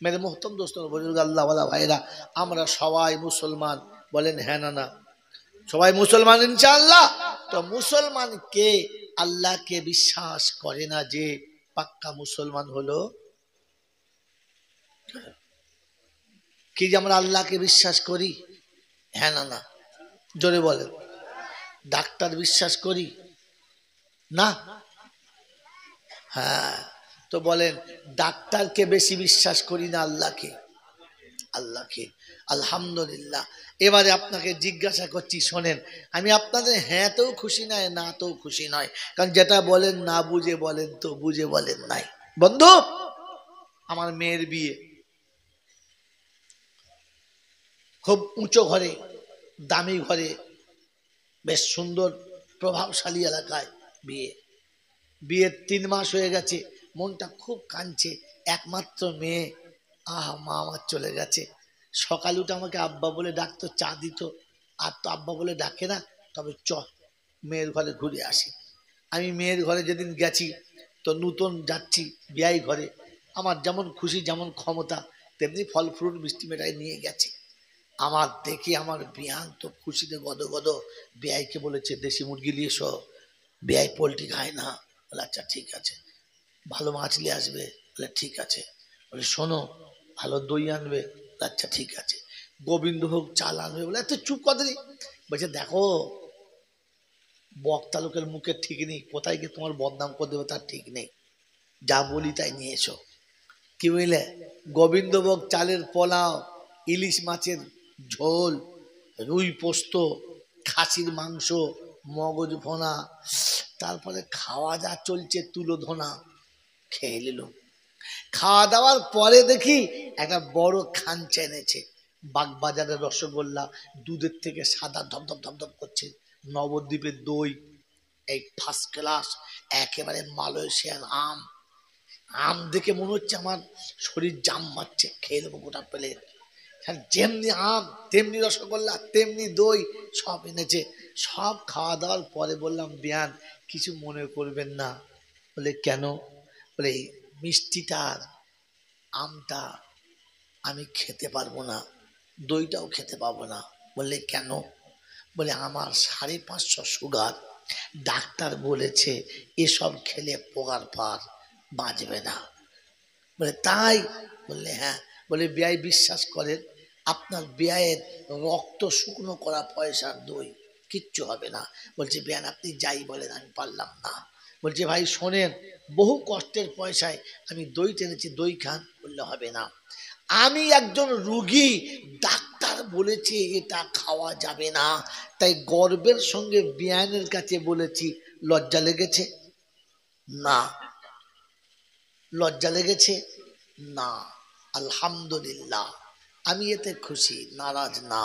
मेरे मोहतरम दोस्तों बुजुर्ग अल्लाह वाला भाईरा আমরা সবাই মুসলমান বলেন হ্যাঁ না না সবাই মুসলমান ইনশাআল্লাহ তো মুসলমান কে আল্লাহকে বিশ্বাস করে না যে পাক্কা মুসলমান হলো কি যে আমরা আল্লাহকে বিশ্বাস করি হ্যাঁ না না জোরে বলেন ডাক্তার বিশ্বাস করি না হ্যাঁ তো বলেন ডাক্তারকে বেশি বিশ্বাস করি না আল্লাহকে আল্লাহকে আলহামদুলিল্লাহ এবারে আপনাকে জিজ্ঞাসা করছি শোনেন আমি আপনাদের হ্যাঁ তো খুশি নয় না তো খুশি নয় কারণ যেটা বলেন না বুঝে বলেন তো বুঝে বলেন নাই বন্ধু আমার মেয়ের বিয়ে খুব উঁচু ঘরে দামি ঘরে বেশ সুন্দর প্রভাবশালী এলাকায় বিয়ে বিয়ের 3 মাস হয়ে গেছে মনটা খুব কাঁদছে একমাত্র মেয়ে আহা মা আমার চলে গেছে সকালে উঠে আমাকে আব্বা বলে ডাকতো চা দিত আর তো আব্বা বলে ডাকে না তবে চ মেয়ের ঘরে ঘুরে আসি আমি মেয়ের ঘরে যেদিন গেছি তো নতুন যাচ্ছি বিয়াই ঘরে আমার যেমন খুশি যেমন ক্ষমতা তেমনি ফল ফ্রুট মিষ্টি মেটাই নিয়ে গেছে আমার দেখে আমার বিয়ান তো খুশিতে গদগদ বিয়াইকে বলেছে দেশি মুরগি নিয়ে এসো বিয়াই পোলট্রি খায় না বলে আচ্ছা ঠিক আছে ভালো মাছ নিয়ে আসবে বলে ঠিক আছে বলে শোনো ভালো দই আনবে আচ্ছা ঠিক আছে গোবিন্দভোগ চাল আনবে বলে এত চুপ কতদিন বলছে দেখো বক্তা লোকের মুখে ঠিক নেই কোথায় গিয়ে তোমার বদনাম করে দেবে তার ঠিক নেই যা বলি তাই নিয়ে এসো কি বুঝলে গোবিন্দভোগ চালের পোলাও ইলিশ মাছের ঝোল রুই পোস্ত খাসির মাংস মগজ ভোনা তারপরে খাওয়া যা চলছে তুলো ধোনা খেয়ে নিল খাওয়া দাওয়ার পরে দেখি একটা বড় খাঞ্চা এনেছে বাগবাজারের রসগোল্লা দুধের থেকে সাদা ধপধপ ধপধপ করছে নবদ্বীপের দই এই ফার্স্ট ক্লাস একেবারে মালয়েশিয়ান আম আম দেখে মনে হচ্ছে আমার শরীর জাম মারছে খেয়ে নেবো গোটা প্লেট যেমনি আম তেমনি রসগোল্লা তেমনি দই সব এনেছে সব খাওয়া দাওয়ার পরে বললাম বিয়ান কিছু মনে করবেন না বলে কেন বলে মিষ্টিটার আমটা আমি খেতে পারবো না দইটাও খেতে পারবো না বললে কেন বলে আমার 550 সুগার ডাক্তার বলেছে এসব খেলে পোকার পার বাঁচবে না বলে তাই বললে হ্যাঁ বলে বিয়াই বিশ্বাস করেন আপনার বিয়ায়ের রক্ত শুকনো করা পয়সার দই কিচ্ছু হবে না বলছে বিয়ান আপনি যাই বলেন আমি পারলাম না বলছে ভাই শোনেন বহু কষ্টের পয়সায় আমি দই টেনেছি দই খান বললে হবে না আমি একজন রুগী ডাক্তার বলেছে এটা খাওয়া যাবে না তাই গর্বের সঙ্গে বিয়ানের কাছে বলেছি লজ্জা লেগেছে না লজ্জা লেগেছে না আলহামদুলিল্লাহ আমি এতে খুশি নারাজ না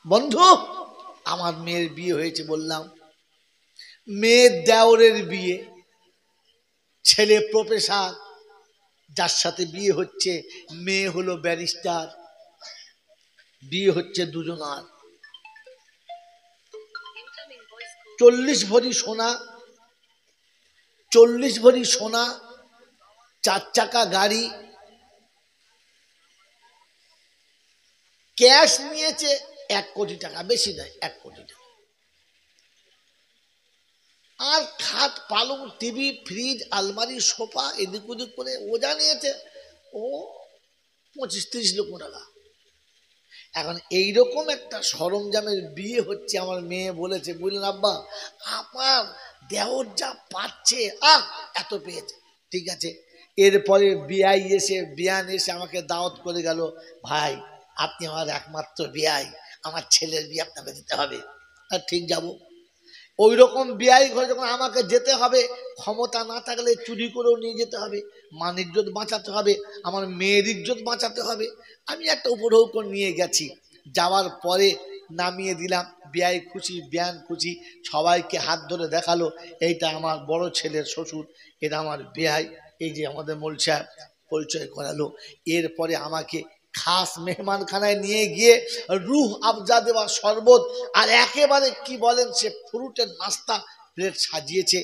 বন্ধু আমার মেয়ের বিয়ে হয়েছে বললাম মেয়ের দেওরের বিয়ে ছেলে প্রফেসর যার সাথে বিয়ে হচ্ছে মেয়ে হলো ব্যারিস্টার বিয়ে হচ্ছে দুজনার 40 ভরি সোনা 40 ভরি সোনা 4 চাকা গাড়ি ক্যাশ নিয়েছে 1 কোটি টাকা বেশি নয় 1 কোটি টাকা আর খাট পালং টিভি ফ্রিজ আলমারি সোফা এদিক ওদিক করে ও জানিয়েছে ও 25-30 লক্ষ টাকা এখন এইরকম একটা সরঞ্জামের বিয়ে হচ্ছে আমার মেয়ে বলেছে বুঝলেন আব্বা আমার দেওর যা পাচ্ছে এত পেয়েছে ঠিক আছে এরপরে বিয়ান এসে আমাকে দাওয়াত করে গেল ভাই আপনি আমার একমাত্র বিয়াই আমার ছেলের বিয়ে আপনাকে দিতে হবে আর ঠিক যাব ওই রকম বিয়াই ঘরে যখন আমাকে যেতে হবে ক্ষমতা না থাকলে চুরি করেও নিয়ে যেতে হবে মান ইজ্জত বাঁচাতে হবে আমার মেয়ের ইজ্জত বাঁচাতে হবে আমি একটা উপঢৌক নিয়ে গেছি যাওয়ার পরে নামিয়ে দিলাম বিয়াই খুশি বিয়ান খুশি সবাইকে হাত ধরে দেখালো এইটা আমার বড় ছেলের শ্বশুর এটা আমার বিয়াই এই যে আমাদের মোল সাহেব পরিচয় করালো এরপরে আমাকে খাস মেহমানখানায় নিয়ে গিয়ে রুহ আফজা দেওয়া শরবত আর একেবারে কি বলেন সে ফ্রুটের নাস্তা প্লেট সাজিয়েছে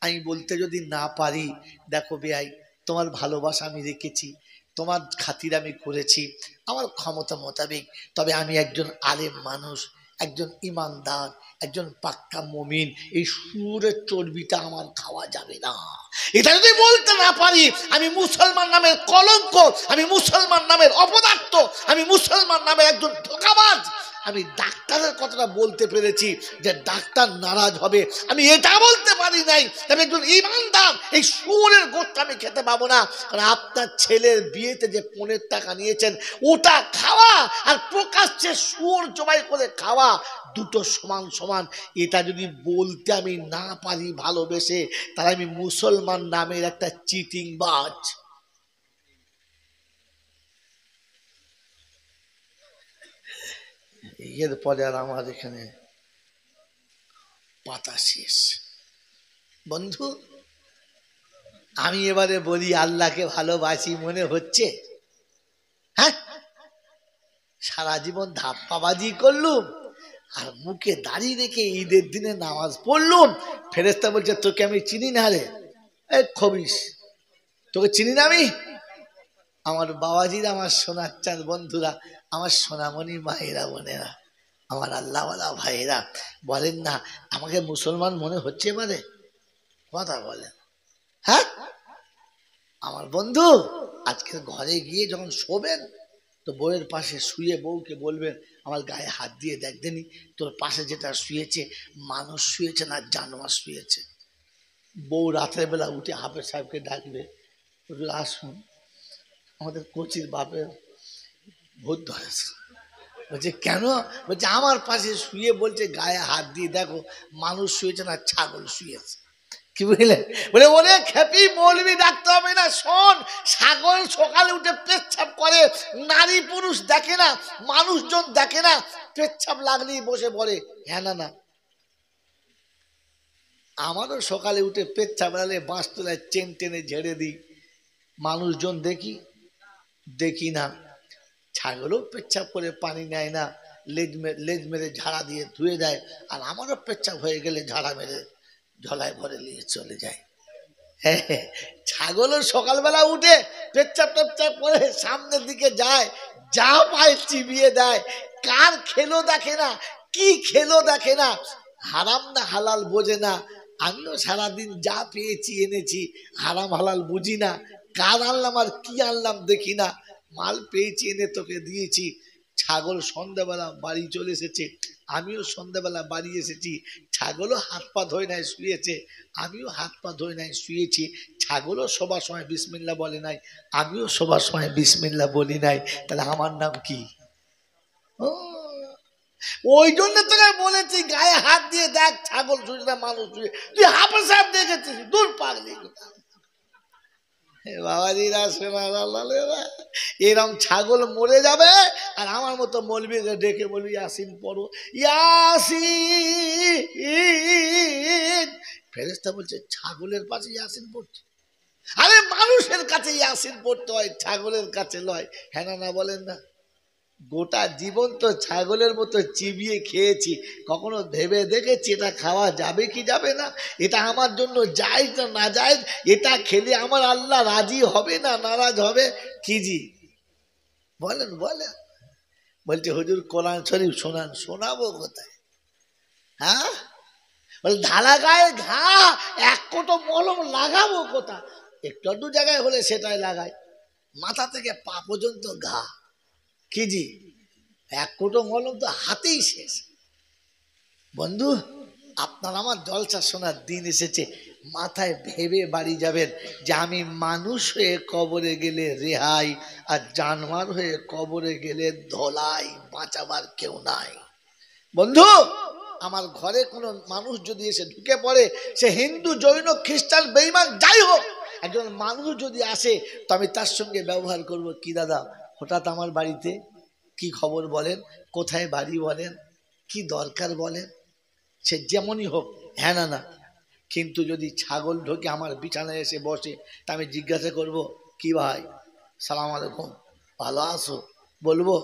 আমি বলতে যদি না পারি দেখো বেয়াই তোমার ভালোবাসা আমি রেখেছি তোমার খাতির আমি করেছি আমার ক্ষমতা মোতাবেক, তবে আমি একজন আলেম মানুষ, একজন ইমানদার, একজন পাক্কা মুমিন, এই সুরের চর্বিটা আমার খাওয়া যাবে না। এটা যদি বলতে না পারি আমি মুসলমান নামের কলঙ্ক, আমি মুসলমান নামের অপদার্থ, আমি মুসলমান নামের একজন ধোঁকাবাজ। আমি ডাক্তারের কথাটা বলতে পেরেছি যে ডাক্তার নারাজ হবে, আমি এটা বলতে পারি নাই তবে একজন ইমানদার এই সুরের গোশত আমি খেতে পাবো না। কারণ আপনার ছেলের বিয়েতে যে 15 টাকা নিয়েছেন ওটা খাওয়া আর প্রকাশ্যে সুর জবাই করে খাওয়া দুটো সমান সমান। এটা যদি বলতে আমি না পারি ভালোবেসে, তাহলে আমি মুসলমান নামের একটা চিটিং বাজ। এরপরে আর আমার এখানে পাতা শেষ। বন্ধু আমি এবারে বলি আল্লাহকে ভালোবাসি মনে হচ্ছে? হ্যাঁ, সারা জীবন ধাপ্পাবাজি করলুম আর মুখে দাড়ি রেখে ঈদের দিনে নামাজ পড়লুম, ফেরেশতা বলছে তোকে আমি চিনি না রে, এই খবিস, তোকে চিনি না আমি। আমার বাবাজিরা, আমার সোনার চাঁদ বন্ধুরা, আমার সোনামণি মায়েরা বোনেরা, আমার আল্লাহওয়ালা ভাইয়েরা, বলেন না আমাকে মুসলমান মনে হচ্ছে এবারে? কথা বলেন। হ্যাঁ, আমার বন্ধু আজকের ঘরে গিয়ে যখন শোবেন তো বউয়ের পাশে শুয়ে বউকে বলবেন আমার গায়ে হাত দিয়ে দেখ দেনি তোর পাশে যেটা শুয়েছে মানুষ শুয়েছে না জানোয়ার শুয়েছে। বউ রাতের বেলা উঠে হাফেজ সাহেবকে ডাকবে, আসুন আমাদের কোচির বাপের ভূত ধরেছে। বলছে কেন? বলছে আমার পাশে শুয়ে বলছে গায়ে হাত দিয়ে দেখো মানুষ শুয়েছে না ছাগল শুয়েছে। কি বুঝলে? বলে ওরে খেপি, মৌলবি ডাকতে হবে না, শোন ছাগল সকালে উঠে পেচ্ছাপ করে, নারী পুরুষ দেখে না, মানুষজন দেখে না, পেচ্ছাপ লাগলেই বসে পড়ে। হ্যাঁ না না, আমারও সকালে উঠে পেচ্ছাপ লাগলে বাঁশ তোলায় চেন টেনে ঝেড়ে দিই, মানুষজন দেখি দেখি না। ছাগলও পেচ্ছাপ করে পানি নেয় না, লেজ মেরে ঝাড়া দিয়ে ধুয়ে দেয়, আর আমারও পেচ্ছাপ হয়ে গেলে ঝাড়া মেরে ঝলায় ভরে নিয়ে চলে যায়। হ্যাঁ, ছাগলও সকালবেলা উঠে পেচ্ছাপ টেচ্ছাপ করে সামনের দিকে যায়, যা পায় চিবিয়ে দেয়, কার খেলো দেখে না, কি খেলো দেখে না, হারাম না হালাল বোঝে না। আমিও সারাদিন যা পেয়েছি এনেছি, হারাম হালাল বুঝি না, কার আনলাম আর কি আনলাম দেখি না, মাল পেয়েছি এনে তোকে দিয়েছি। ছাগল সন্ধ্যাবেলা বাড়ি চলে এসেছে, আমিও সন্ধ্যাবেলা বাড়ি এসেছি, ছাগলও হাত পা ধোয় নাই শুয়েছে, আমিও হাত পা ধোয় নাই শুয়েছি। ছাগলও সবার সময় বিসমিল্লাহ বলে নাই, আমিও সবার সময় বিসমিল্লাহ বলি নাই, তাহলে আমার নাম কি? ওই জন্য তোকে বলেছি গায়ে হাত দিয়ে দেখ ছাগল শুয়ে না মানুষ শুয়ে, তুই হাফেজ সাহেব দেখেছিস? দূর পাগলি বাবাজিরা, শোনা এরম ছাগল মরে যাবে আর আমার মতো মৌলবীকে ডেকে বলবি ইয়াসিন পড়ো, ইয়াসিন। ফেরেশতা বলছে ছাগলের পাশে ইয়াসিন পড়ছে? আরে মানুষের কাছে ইয়াসিন পড়তে হয়, ছাগলের কাছে লয়। হ্যাঁ না বলেন না? গোটা জীবন তো ছাগলের মতো চিবিয়ে খেয়েছি, কখনো ভেবে দেখেছি এটা খাওয়া যাবে কি যাবে না, এটা আমার জন্য জায়েজ না না জায়েজ, এটা খেলে আমার আল্লাহ রাজি হবে না নারাজ হবে? কি জি বলেন বলেন। বলছে হুজুর কোরআন শরীফ শোনান। শোনাবো কোথায়? হ্যাঁ, বলে ঢালা গায়ে ঘা, এক কোটো মলম লাগাবো কোথা? একটু দু জায়গায় হলে সেটাই লাগায়, মাথা থেকে পা পর্যন্ত ঘা। কি জি, এক কোটো মলম তো হাতেই শেষ। বন্ধু আপনার আমার জলসা শোনার দিন এসেছে, মাথায় ভেবে বাড়ি যাবেন যে আমি মানুষ হয়ে কবরে গেলে রেহাই, আর জানোয়ার হয়ে কবরে গেলে ধলাই, বাঁচাবার কেউ নাই। বন্ধু আমার ঘরে কোনো মানুষ যদি এসে ঢুকে পড়ে, সে হিন্দু জৈন খ্রিস্টান বেঈমান যাই হোক, একজন মানুষ যদি আসে তো আমি তার সঙ্গে ব্যবহার করব কি দাদা হঠাৎ আমার বাড়িতে, কি খবর বলেন, কোথায় বাড়ি বলেন, কি দরকার বলেন, সে যেমনই হোক। হ্যাঁ না না, কিন্তু যদি ছাগল ঢোকে আমার বিছানায় এসে বসে তা আমি জিজ্ঞাসা করব কি ভাই সালাম আলাইকুম ভালো আছো বলবো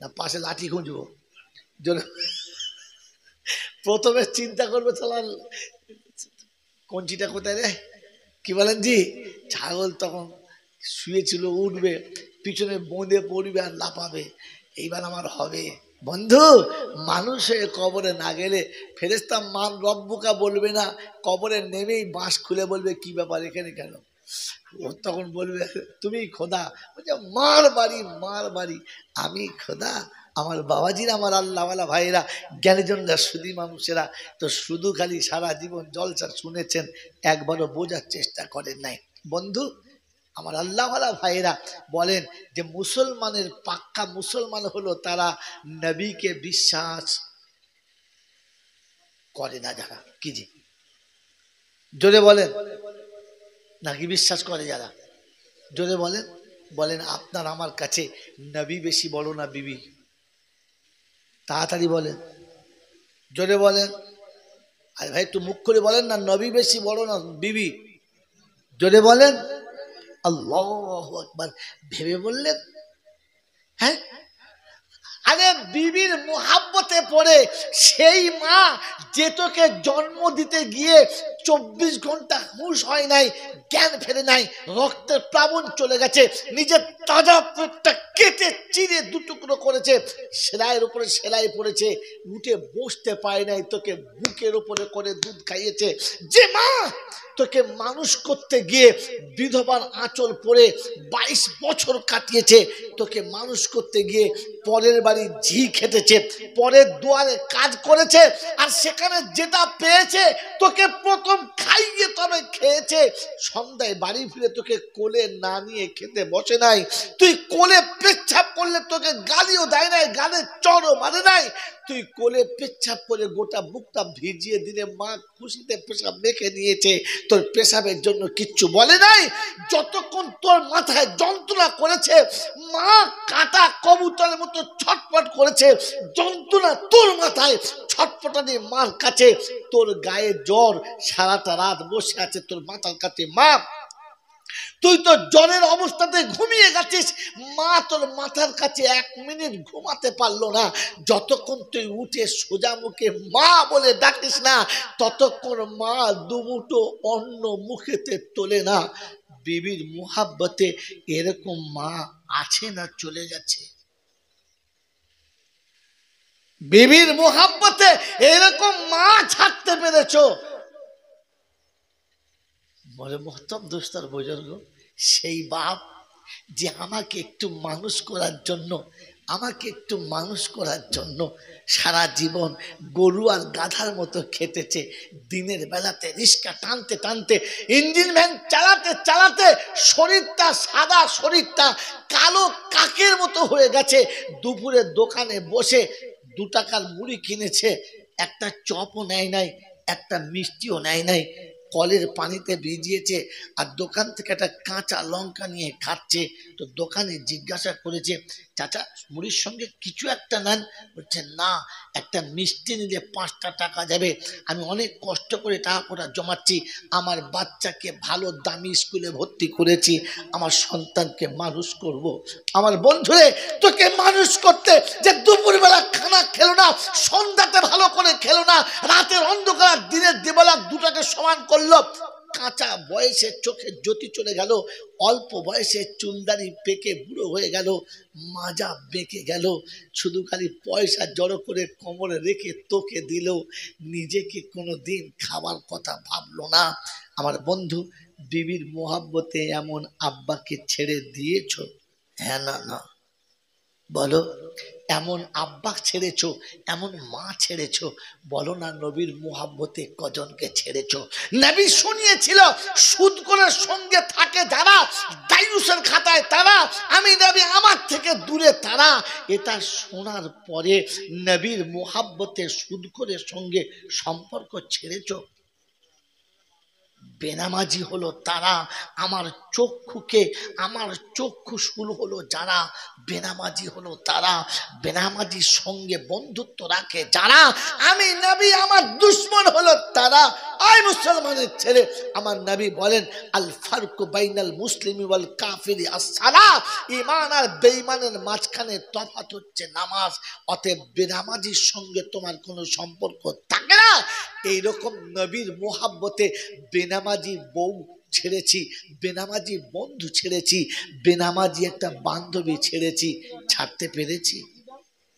না পাশে লাঠি খুঁজবো? প্রথমে চিন্তা করবে সালাম কঞ্চিটা কোথায় রে, কি বলেন জি? ছাগল তখন শুয়েছিল, উঠবে, পিছনে বোঁদে পড়বে আর লাফাবে, এইবার আমার হবে। বন্ধু, মানুষ হয়ে কবরে না গেলে ফেরেশতা মান রব্বুকা বলবে না, কবরে নেমেই বাঁশ খুলে বলবে কি ব্যাপার এখানে কেন? ও তখন বলবে তুমি খোদা। বলছে মার বাড়ি মার বাড়ি, আমি খোদা? আমার বাবাজিরা, আমার আল্লাহওয়ালা ভাইয়েরা, জ্ঞানীজনরা, সুধী মানুষেরা তো শুধু খালি সারা জীবন জলসা শুনেছেন, একবারও বোঝার চেষ্টা করেন নাই। বন্ধু আমার আল্লাহওয়ালা ভাইয়েরা বলেন যে মুসলমানের পাক্কা মুসলমান হলো তারা নবীকে বিশ্বাস করে না যারা। কি জি জোরে বলেন, নাকি বিশ্বাস করে যারা? জোরে বলেন। বলেন আপনার আমার কাছে নবী বেশি বড় না বিবি? তাড়াতাড়ি বলেন, জোরে বলেন। আরে ভাই একটু মুখ করে বলেন না, নবী বেশি বড় না বিবি? জোরে বলেন। আল্লাহু আকবার। ভেবে বললেন? হ্যাঁ, আরে বিবির মোহাব্বতে পড়ে সেই মা যে তোকে জন্ম দিতে গিয়ে 24 ঘন্টা হুঁশ হয় নাই, জ্ঞান ফেরে নাই, রক্তের প্লাবন চলে গেছে, নিজের তাজা পেটটা কেটে চিরে দুটুকরো করেছে, সেলাইয়ের উপরে সেলাই পড়েছে, উঠে বসতে পারে নাই, তোকে বুকের উপরে করে দুধ খাইয়েছে, যে মা তোকে মানুষ করতে গিয়ে বিধবার আঁচল পরে 22 বছর কাটিয়েছে, তোকে মানুষ করতে গিয়ে পরের বাড়ি ঝি খেটেছে, পরের দুয়ারে কাজ করেছে, আর সেখানে যেটা পেয়েছে তোকে প্রথম খাইয়ে তবে খেয়েছে, সন্ধ্যায় বাড়ি ফিরে তোকে কোলে না নিয়ে খেতে বসে নাই, তুই কোলে পেচ্ছাপ করলে তোকে গালিও দেয় নাই, গালে চড়ও মারে নাই, তুই কোলে পেচ্ছাপ করে গোটা বুকটা ভিজিয়ে দিলে মা খুশিতে পেশাব মেখে নিয়েছে, তোর পেশাবের জন্য কিচ্ছু বলে নাই। যতক্ষণ তোর মাথায় যন্ত্রণা করেছে, মা কাটা কবুতরের মতো ছটফট করেছে, যন্ত্রণা তোর মাথায় ছটফটানি মার কাছে, তোর গায়ে জ্বর, সারাটা রাত বসে আছে তোর মাথার কাছে মা, তুই তো জ্বরের অবস্থাতে ঘুমিয়ে গেছিস, মা তোর মাথার কাছে 1 মিনিট ঘুমাতে পারলো না, যতক্ষণ তুই উঠে সোজা মুখে মা বলে ডাকিস না ততক্ষণ মা দুমুঠো অন্ন মুখেতে তোলে না। বিবির মুহাব্বতে এরকম মা আছে না চলে গেছে? বিবির মুহাব্বতে এরকম মা ছাড়তে পেরেছো? বলে মহতম দোস্তার বুজুর্গ, সেই বাপ যে আমাকে একটু মানুষ করার জন্য, আমাকে একটু মানুষ করার জন্য সারা জীবন গরু আর গাধার মতো খেটেছে, দিনের বেলাতে রিক্সা টানতে টানতে, ইঞ্জিন ভ্যান চালাতে চালাতে শরীরটা সাদা, শরীরটা কালো কাকের মতো হয়ে গেছে, দুপুরে দোকানে বসে 2 টাকার মুড়ি কিনেছে, একটা চপও নেয় নাই, একটা মিষ্টিও নেয় নাই, কলের পানিতে ভিজিয়েছে, আর দোকান থেকে একটা কাঁচা লঙ্কা নিয়ে খাচ্ছে। তো দোকানে জিজ্ঞাসা করেছে, চাচা মুড়ির সঙ্গে কিছু একটা নেন? বলছে না, একটা মিষ্টি নিলে 5টা টাকা যাবে, আমি অনেক কষ্ট করে টাকা জমাচ্ছি, আমার বাচ্চাকে ভালো দামি স্কুলে ভর্তি করেছি, আমার সন্তানকে মানুষ করব। আমার বন্ধুরে, তোকে মানুষ করতে যে দুপুরবেলা খানা খেলো না, সন্ধ্যাতে ভালো করে খেলো না, রাতের অন্ধকার দিনের দেবলা দুটাকে সমান করলো, কাঁচা বয়সে চোখের জ্যোতি চলে গেল, অল্প বয়সে চুলদারি পেকে বুড়ো হয়ে গেল, মাজা বেঁকে গেল, শুধু খালি পয়সা জড়ো করে কোমরে রেখে তোকে দিল, নিজেকে কোনো দিন খাবার কথা ভাবলো না। আমার বন্ধু, বিবির মোহাব্বতে এমন আব্বাকে ছেড়ে দিয়েছ? হ্যাঁ না না বলো, এমন আব্বা ছেড়েছো, এমন মা ছেড়েছো? বলো না নবীর মোহাব্বতে কজনকে ছেড়েছো? নবী শুনিয়েছিল সুদ করে সঙ্গে থাকে যারা, দায়ুসের খাতায় তারা, আমি নবী আমার থেকে দূরে তারা। এটা শোনার পরে নবীর মোহাব্বতে সুদ করে সঙ্গে সম্পর্ক ছেড়েছো? বেনামাজি হলো তারা, আমার চক্ষুকে, আমার চক্ষুশুল হলো যারা, বেনামাজি হলো তারা, বেনামাজির সঙ্গে বন্ধুত্ব রাখে যারা, আমি নবী আমার দুশ্মন হলো তারা। আয় মুসলমানের ছেলে, আমার নবী বলেন আল ফারকু বাইনাল মুসলিমি ওয়াল কাফিরি আস-সালাত, ঈমান আর বেঈমানের মাঝখানে তফাৎ হচ্ছে নামাজ, অতএব বেনামাজির সঙ্গে তোমার কোনো সম্পর্ক থাকে না। এইরকম নবীর মোহাব্বতে বেনামাজি বউ ছেড়েছি, বেনামাজি বন্ধু ছেড়েছি, বেনামাজি একটা বান্ধবী ছেড়েছি, ছাড়তে পেরেছি?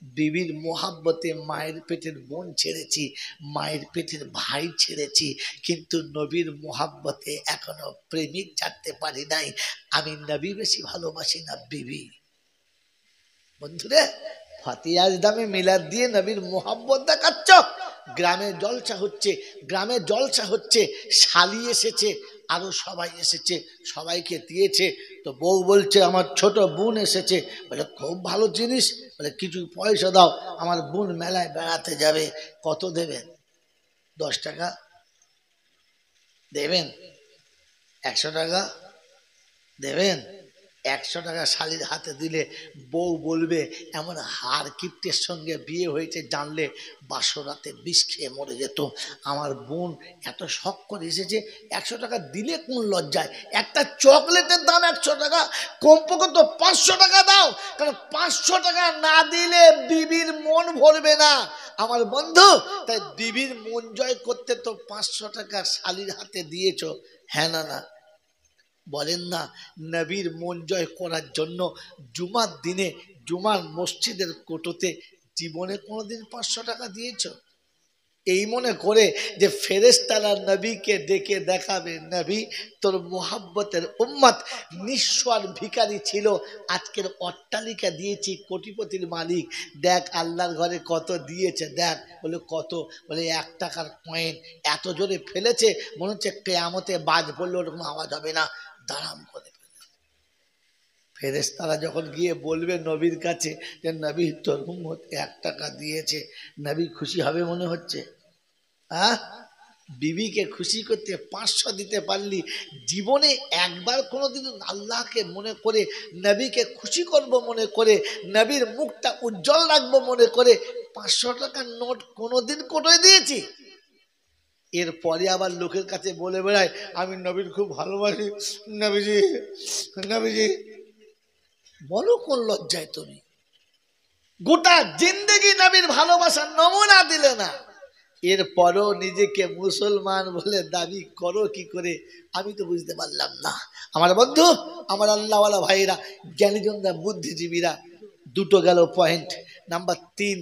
বিবির মোহাব্বতে মায়ের পেটের বোন ছেড়েছি, মায়ের পেটের ভাই ছেড়েছি, কিন্তু নবীর মোহাব্বতে এখনো প্রেমিক ছাড়তে পারি নাই। আমি নবী বেশি ভালোবাসি না বিবি? বন্ধুরে, ফাতিয়াজ দামে মিলাদ দিয়ে নবীর মোহাব্বত দেখাচ্ছ। গ্রামে জলসা হচ্ছে, গ্রামে জলসা হচ্ছে, শালি এসেছে, আরো সবাই এসেছে, সবাইকে দিয়েছে। তো বউ বলছে আমার ছোট বোন এসেছে, বলে খুব ভালো জিনিস, বলে কিছু পয়সা দাও, আমার বোন মেলায় বেড়াতে যাবে। কত দেবেন? 10 টাকা দেবেন? 100 টাকা দেবেন? 100 টাকা শালির হাতে দিলে বউ বলবে এমন হার কিপ্টের সঙ্গে বিয়ে হয়েছে জানলে বাসরাতে বিষ খেয়ে মরে যেত। আমার বোন এত শখ করে এসেছে, 100 টাকা দিলে কোন লজ্জায়? একটা চকলেটের দাম 100 টাকা, কমপক্ষে তো 500 টাকা দাও, কারণ 500 টাকা না দিলে বিবির মন ভরবে না আমার বন্ধু। তাই বিবির মন জয় করতে তো 500 টাকা শালির হাতে দিয়েছ, হ্যাঁ না? না বলেন না? নবীর মন জয় করার জন্য জুমার দিনে জুমার মসজিদের কোটোতে জীবনে কোনোদিন 500 টাকা দিয়েছ? এই মনে করে যে ফেরেশতারা নবীকে ডেকে দেখাবে নবী তোর মোহাব্বতের উম্মত নিঃস্ব আর ভিখারি ছিল, আজকের অট্টালিকা দিয়েছি, কোটিপতির মালিক, দেখ আল্লাহর ঘরে কত দিয়েছে দেখ। বলে কত? বলে 1 টাকার কয়েন, এত জোরে ফেলেছে মনে হচ্ছে কিয়ামতে বাজ পড়লে ওরকম আওয়াজ হবে না, দাঁড়াম করে। ফেরেশতারা যখন গিয়ে বলবে নবীর কাছে যে নবী তোর উম্মত 1 টাকা দিয়েছে, নবী খুশি হবে মনে হচ্ছে? হ্যাঁ, বিবিকে খুশি করতে 500 দিতে পারলি, জীবনে একবার কোনোদিন আল্লাহকে মনে করে নবীকে খুশি করব মনে করে, নবীর মুখটা উজ্জ্বল রাখবো মনে করে 500 টাকার নোট কোনোদিন কোটোয় দিয়েছি? এরপরে আবার লোকের কাছে বলে বেড়ায় আমি নবীর খুব ভালোবাসি, নবীজি নবীজি। বলো কোন লজ্জায় তুমি? গোটা জিন্দেগি নবীর ভালোবাসার নমুনা দিলে না, এরপরও নিজেকে মুসলমান বলে দাবি করো কি করে? আমি তো বুঝতে পারলাম না আমার বন্ধু, আমার আল্লাহওয়ালা ভাইরা, জ্ঞানীজনরা, বুদ্ধিজীবীরা। দুটো গেল পয়েন্ট। নাম্বার 3,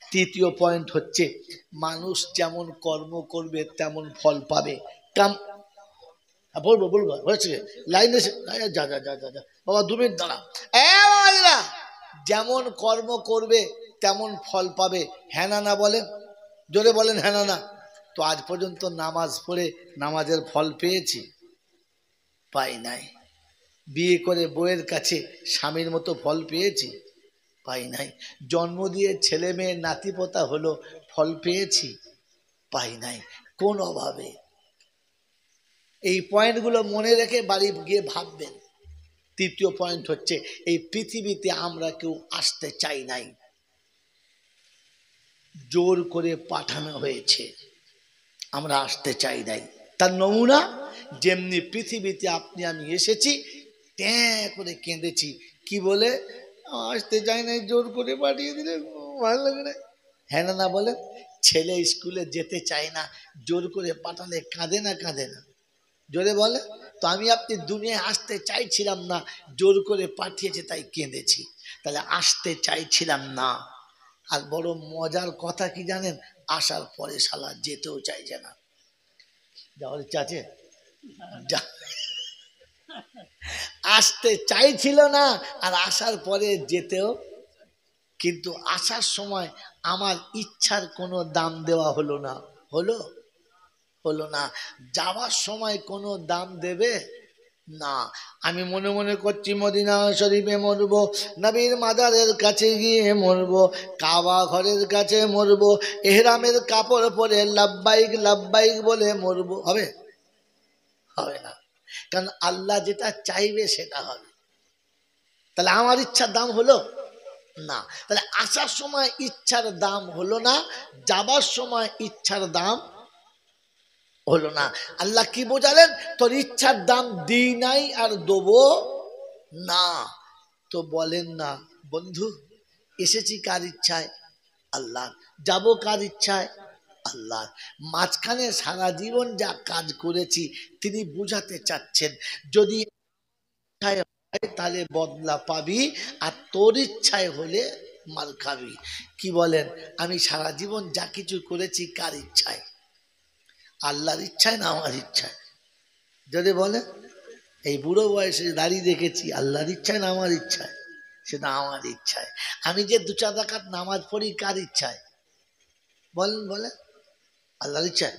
তৃতীয় পয়েন্ট হচ্ছে মানুষ যেমন কর্ম করবে তেমন ফল পাবে। কাম বলবো বলবো হয়েছে লাইনে যা যা যা যা যা বাবা 2 মিনিট দাঁড়া। যেমন কর্ম করবে তেমন ফল পাবে, হ্যাঁ না? না বলেন, জোরে বলেন হ্যাঁ না? না। তো আজ পর্যন্ত নামাজ পড়ে নামাজের ফল পেয়েছি? পাই নাই। বিয়ে করে বউয়ের কাছে স্বামীর মতো ফল পেয়েছি? পাই নাই। জন্ম দিয়ে ছেলে মেয়ে নাতিপোতা হলো, ফল পেয়েছি? পাই নাই। কোন অভাবে? এই পয়েন্টগুলো মনে রেখে বাড়ি গিয়ে ভাববেন। তৃতীয় পয়েন্ট হচ্ছে এই পৃথিবীতে আমরা কেউ আসতে চাই নাই, জোর করে পাঠানো হয়েছে, আমরা আসতে চাই নাই। তার নমুনা যেমনি পৃথিবীতে আপনি আমি এসেছি ট্যাঁ করে কেঁদেছি, কি বলে? আসতে চাই নাই, জোর করে পাঠিয়ে দিলে, ভালো লাগে না, হ্যাঁ না? না বলে? ছেলে স্কুলে যেতে চায় না, জোর করে পাঠালে কাঁদে না কাঁদে না? জোরে বলে। তো আমি আপনি দুনিয়ায় আসতে চাইছিলাম না, জোর করে পাঠিয়েছে তাই কেঁদেছি। তাহলে আসতে চাইছিলাম না। আর বড় মজার কথা কি জানেন? আসার পরে শালা যেতেও চাইছে না। যাওয়ার ইচ্ছা আছে? আসতে চাইছিল না আর আসার পরে যেতেও, কিন্তু আসার সময় আমার ইচ্ছার কোনো দাম দেওয়া হলো না। হলো? হলো না। যাওয়ার সময় কোনো দাম দেবে না। আমি মনে মনে করছি মদিনা শরীফে মরবো, নবীর মাজারের কাছে গিয়ে মরবো, কাবা ঘরের কাছে মরবো, এহরামের কাপড় পরে লাব্বাইক লাব্বাইক বলে মরবো। হবে? হবে না। কারণ আল্লাহ যেটা চাইবে সেটা হবে। তাহলে আমার ইচ্ছার দাম হলো না। তাহলে আসার সময় ইচ্ছার দাম হলো না, যাবার সময় ইচ্ছার দাম হলো না। আল্লাহ কি বোঝালেন? তোর ইচ্ছার দাম দিই নাই আর দেবো না। তো বলেন না বন্ধু, এসেছি কার ইচ্ছায়? আল্লাহ। যাব কার ইচ্ছায়? আল্লাহ। মাঝখানে সারা জীবন যা কাজ করেছি তিনি বুঝাতে চাচ্ছেন, যদি ইচ্ছায় হয় তাহলে বদলা পাবি, আর তোর ইচ্ছায় হলে মার খাবি। কি বলেন? আমি সারা জীবন যা কিছু করেছি কার ইচ্ছায়? আল্লাহর ইচ্ছায় না আমার ইচ্ছায়? যদি বলে এই বুড়ো বয়সে দাড়ি রেখেছি আল্লাহর ইচ্ছায় না আমার ইচ্ছায়? সেটা আমার ইচ্ছায়। আমি যে 2-4 রাকাত নামাজ পড়ি কার ইচ্ছায়? বলেন বলেন। আল্লাহর ইচ্ছায়?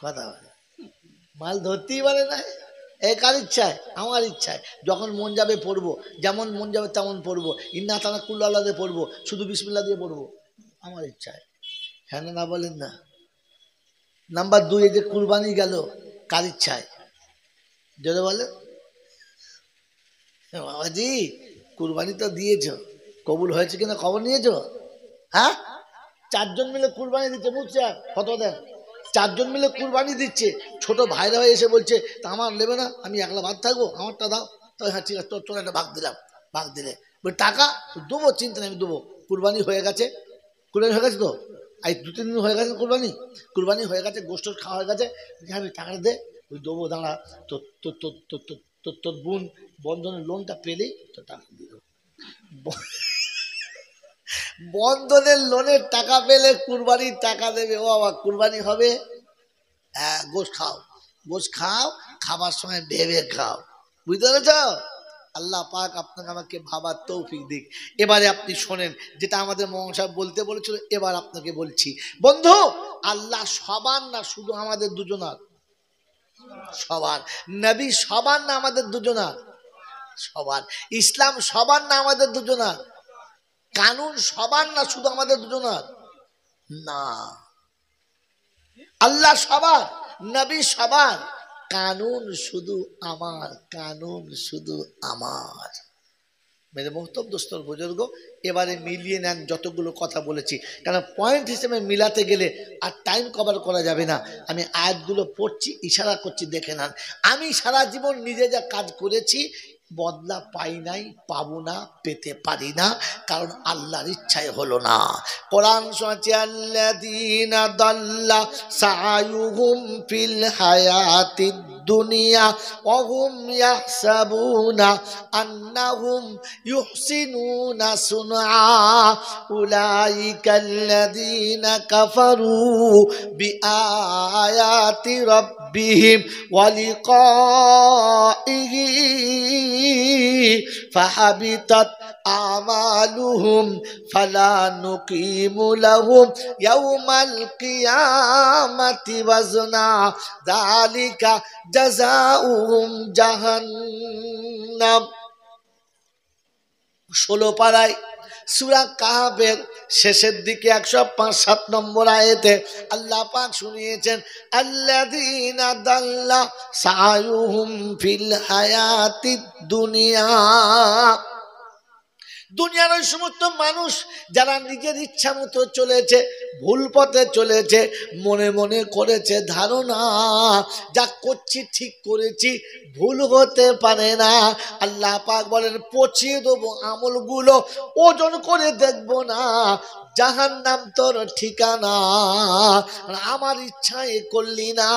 কথা বলে মাল ধরতেই পারে না। এই কার ইচ্ছায়? আমার ইচ্ছায়। যখন মন যাবে পড়বো, যেমন মন যাবে তেমন পড়বো। ইন্না তানা কুল্লু আল্লাহ দিয়ে পড়বো, শুধু বিসমিল্লাহ দিয়ে পড়বো, আমার ইচ্ছায়। হ্যাঁ না বলেন না? নাম্বার 2, এই যে কুরবানি গেল কার ইচ্ছায়? যদি বলে বাবাজি কুরবানি তো দিয়েছ, কবুল হয়েছে কিনা খবর নিয়েছ? হ্যাঁ, 4 জন মিলে কুরবানি দিচ্ছে, বুঝছে? কত দেন? 4 জন মিলে কুরবানি দিচ্ছে। ছোট ভাইরা হয়ে এসে বলছে তা আমার নেবে না, আমি একলা ভাগ থাকবো, আমারটা দাও। তো হ্যাঁ ঠিক আছে, তোর একটা ভাগ দিলাম। ভাগ দিলে বলে টাকা দেবো, চিন্তা নেই আমি দেবো। কুরবানি হয়ে গেছে, কুরবানি হয়ে গেছে তো, এই 2-3 দিন হয়ে গেছে কুরবানি, কুরবানি হয়ে গেছে, গোষ্ঠ খাওয়া হয়ে গেছে। আমি টাকাটা দে, ওই দেবো, দাঁড়া। তোর তোর তোর তোর তোর তোর বোন বন্ধনের লোনটা পেলেই তো টাকা দিয়ে দেবো। বন্ধনের লোনের টাকা পেলে কুরবানির টাকা দেবে। ও বাবা, কুরবানি হবে। হ্যাঁ, গোশ খাও, গোশ খাও, খাবার সময় ভেবে খাও। বুঝতে পেরেছ? আল্লাহ পাক আপনাকে আমাকে ভাবার তৌফিক দিক। এবারে আপনি শোনেন যেটা আমাদের মোহাম্মদ সাহেব বলতে বলেছিল, এবার আপনাকে বলছি। বন্ধু, আল্লাহ সবার না শুধু আমাদের দুজনার? সবার। নবী সবার না আমাদের দুজনার? সবার। ইসলাম সবার না আমাদের দুজনার? কানুন সবার না শুধু আমাদের দুজনার? না, আল্লাহ সবার, নবী সবার, কানুন শুধু আমার, কানুন শুধু আমার। মেরে মোহতব দোস্তর বুজুর্গ, এবারে মিলিয়ে নেন যতগুলো কথা বলেছি, কারণ পয়েন্ট হিসেবে মিলাতে গেলে আর টাইম কভার করা যাবে না। আমি আয়াতগুলো পড়ছি, ইশারা করছি, দেখে নেন। আমি সারা জীবন নিজে যা কাজ করেছি বদলা পাই নাই, পাবো না, পেতে পারি না, কারণ আল্লাহর ইচ্ছায় হলো না। কোরআন শুনাচ্ছে, আল্লাযীনা দাল্লা সায়ুহুম ফিল হায়াতিদ দুনিয়া ওয়া হুম ইয়াহসাবুনা আন্নাহুম ইউহসিনুনা সুনআ উলাইকাল্লাযীনা কাফারু বিআয়াতি রাব্বিহিম ওয়া লিকাইহি ফাহাবিতাত আমালুহুম ফালা নুকিমু লাহুম ইয়াউমাল কিয়ামাতি ওয়াজনা যালিকা জাযাউহুম জাহান্নাম। 16 পারায় সূরা কাহফের শেষের দিকে 105-7 নম্বর আয়াতে আল্লাহ পাক শুনিয়েছেন, আল্লাযীনা দাল্লা সায়ুহুম ফিল হায়াতিদ দুনিয়া। দুনিয়ার ওই সমস্ত মানুষ যারা নিজের ইচ্ছা মতো চলেছে, ভুল পথে চলেছে, মনে মনে করেছে ধারণা যা করছি ঠিক করেছি, ভুল হতে পারে না। আল্লাহ পাক বলেন পচিয়ে দেবো আমলগুলো, ওজন করে দেখবো না, জাহান্নাম তোর ঠিকানা। আমার ইচ্ছায় করলি না।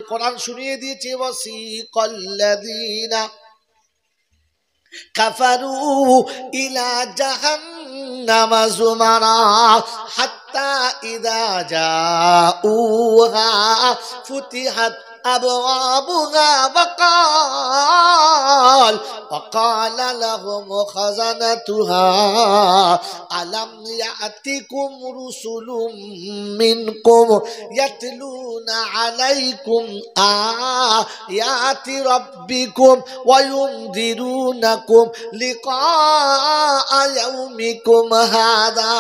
কোরআন শুনিয়ে দিয়েছে, ওয়াসিকাল্লাযীনা কাফারু ইলা জাহান্নামা যুমারা হাত্তা ইযা জাউহা ফুতিহাত আবওয়াবুহা وقال لهم خزنتها ألم يأتكم رسل منكم يتلون عليكم آيات ربكم وينذرونكم لقاء يومكم هذا।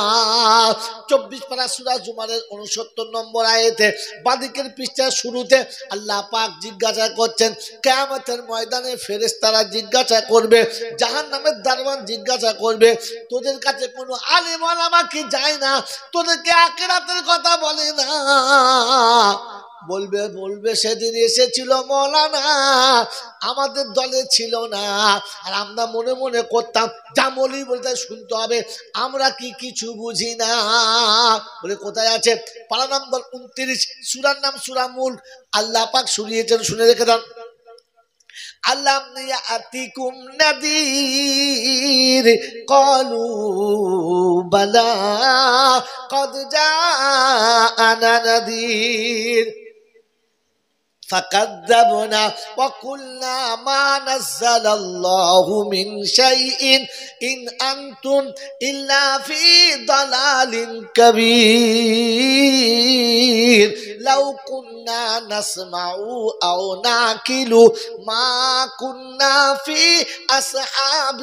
24 পারা সূরা জুমারের 69 নম্বর আয়াতে বাদিকের পৃষ্ঠার শুরুতে আল্লাহ পাক জিজ্ঞাসা করছেন, কিয়ামতের ময়দানে ফেরেশতারা জিজ্ঞাসা করবে, জাহান্নামের দারওয়ান জিজ্ঞাসা করবে, তোদের কাছে কোনো আলেম ওলামা কি যায় না, তোদেরকে আখিরাতের কথা বলে না? বলবে বলবে সেদিন এসেছিল মৌলানা, আমাদের দলে ছিল না, আর আমরা মনে মনে করতাম যা মৌলবি বলতে শুনতে হবে, আমরা কি কিছু বুঝি না। বলে কোথায় আছে? পারা নম্বর 29, সূরার নাম সূরা মুলক। আল্লাহ পাক শুনিয়েছেন, শুনে রেখে দেন। আলাম ইয়াতিকুম নাদির ক্বালু বালা ক্বাদ জাআনা নাদির فكذبنا وقلنا ما نزل الله من شيء إن أنتم إلا في ضلال كبير لو كنا نسمع أو نعقل ما كنا في أصحاب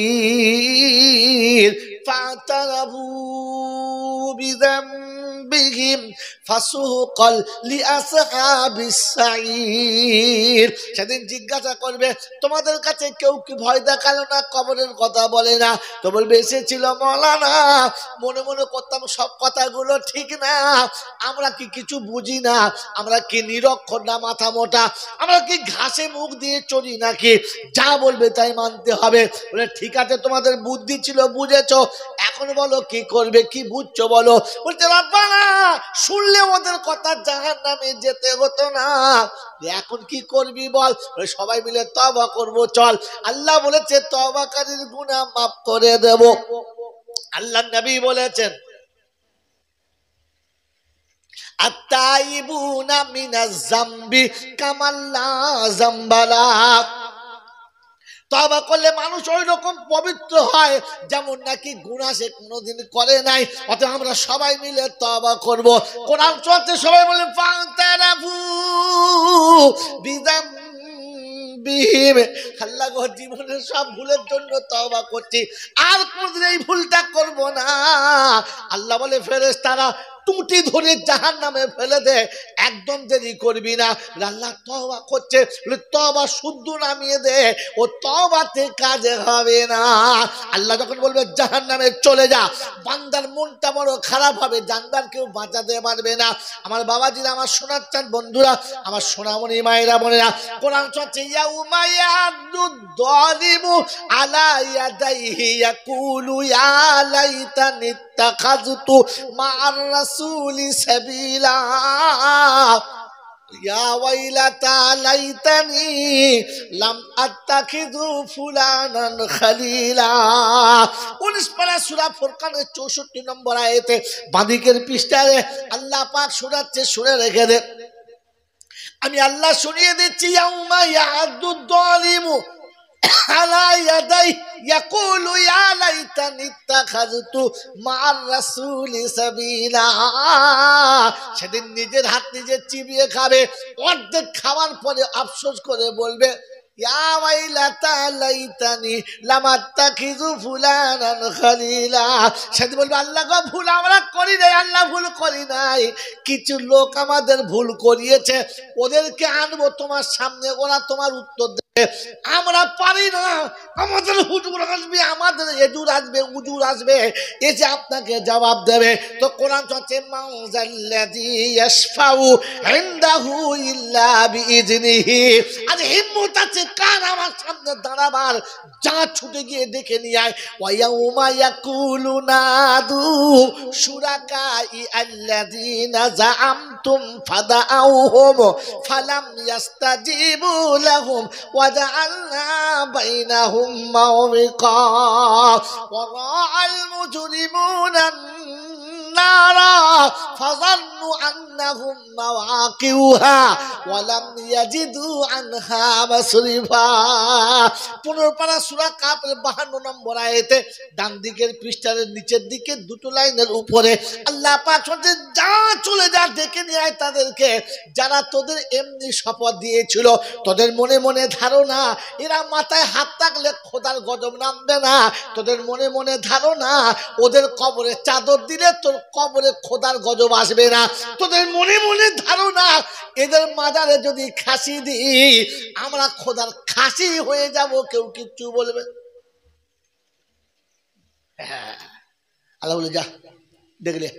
السعير فاعترفوا بذنبهم فسحقا لأصحاب السعير। সেদিন জিজ্ঞাসা করবে তোমাদের কাছে কেউ কি ভয় দেখালো না, কবরের কথা বলে না? তো বলবে এসেছিল মৌলানা, মনে মনে করতাম সব কথাগুলো ঠিক না, আমরা কি কিছু বুঝি না, আমরা কি নিরক্ষর না মাথা মোটা, আমরা কি ঘাসে মুখ দিয়ে চলি নাকি, যা বলবে তাই মানতে হবে। বলে ঠিক আছে, তোমাদের বুদ্ধি ছিল, বুঝেছো, এখন বলো কি করবে, কি বুঝছো বলো। বলছে রব্বানা, শুনলে ওদের কথা জাহান্নামে যেতে হতো না, এখন কি করবি বল। সবাই মিলে তওবা করব, চল। আল্লাহ বলেছে তওবাকারীর গুনাহ মাফ করে দেব। আল্লাহ নবী বলেছেন আত-তাইবুনা মিনাজ যামবি কামান লা যামবালা। তওবা করলে মানুষ ওই রকম পবিত্র হয় যেমন নাকি গুনাহ সে কোনোদিন করে নাই। অতএব আমরা সবাই মিলে তওবা করব। কোরআন চলতে সবাই বলেন ফান্তারাফু বিযামবিহিম। আল্লাহ গো, জীবনের সব ভুলের জন্য তওবা করছি, আর কোনদিন এই ভুলটা করব না। আল্লাহ বলে ফেরেশতারা টুটি ধরে জাহান্নামে ফেলে দে, একদম দেরি করবি না। আল্লাহ তওবা করছে, তওবা শুদ্ধ নামিয়ে দে, ও তওবাতে কাজে হবে না। আল্লাহ যখন বলবে জাহান্নামে চলে যা, বান্দার মনটা বড় খারাপ হবে, জানবার কেউ বাঁচাতে পারবে না। আমার বাবাজিরা, আমার শোনাচ্ছেন বন্ধুরা, আমার সোনামণি মায়েরা বোনেরা, কোরআন চলছে ইয়াউমা ইয়াদুদ যালিমু আলা ইয়াদাইহি ইয়াকুলু ইয়া লাইতানি ইত্তাখাযতু মা'আর রাসূলি সাবিলা ইয়া ওয়াইলাতা লাইতানি লাম আত্তাখিযু ফুলানান খালিলা। 19 পারা সূরা ফুরকানের 64 নম্বর আয়াতে বাঁদিকের পৃষ্ঠায় আল্লাহ পাক শোনাচ্ছে, শুনে রেখে দে। আমি আল্লাহ শুনিয়ে দিচ্ছি ইয়াউমা ইয়াদুদ যালিমু আলা ইয়াদাই ইয়াকুলু ইয়া লাইতানি ইত্তাখাযতু মা'আর রাসূলি সাবিলা। সেদিন নিজের হাত নিজে চিবিয়ে খাবে, অর্ধেক খাওয়ার পরে আফসোস করে বলবে ইয়া ওয়াইলাতা লাইতানি লাম আত্তাখিযু ফুলানান খালিলা। সেদিন বলবে আল্লাহ গো, ভুল আমরা করি নাই, আল্লাহ ভুল করি নাই, কিছু লোক আমাদের ভুল করিয়েছে, ওদেরকে আনবো তোমার সামনে, ওরা তোমার উত্তর দেবে। আমরা পারি না, আমাদের হুজুর আসবে, আমাদের এজুর আসবে, উজুর আসবে, এসে আপনাকে জবাব দেবে। তো কোরআন চলছে মাউযাল্লাযী ইয়াশফাউ ইনদাহু ইল্লা বিইজনিহি। আজ হিম্মত আছে কার আমার সামনে দাঁড়াবার, যা ছুটে গিয়ে দেখে নিয়ে আয়। ওয়া ইয়াউমা ইয়াকুলু নাদু শুরাকাই আল্লাযীনা যাআমতুম ফাদাউহুম ফালাম ইয়াস্তাজিবু লাহুম ওয়া জাআলনা বাইনাহুম মাওবিকা ওয়া রাআল মুজরিমুনা নারা ফাযান্নু আন্নাহুম মাওয়াকিউহা ওয়া লাম ইয়াজিদু আনহা মাসরিফা। 15 পারা সূরা কাফের 52 নম্বর আয়াতে ডান দিকের পৃষ্ঠার নিচের দিকে দুটো লাইনের উপরে আল্লাহ পাক বলেন যা চলে যা, ডেকে নিয়ে আয় তাদেরকে, যারা তোদের এমনি শপথ দিয়েছিল, তোদের মনে মনে ধারণা এরা মাথায় হাত রাখলে খোদার গজব নামবে না, তোদের মনে মনে ধারণা ওদের কবরে চাদর দিলে তোর কবরে খোদার গজব আসবে না, তোদের মনে মনে ধারণা এদের মাজারে যদি খাসি দিই আমরা খোদার খাসি হয়ে যাব, কেউ কিচ্ছু বলবে। আল্লাহ বলে যা, দেখলে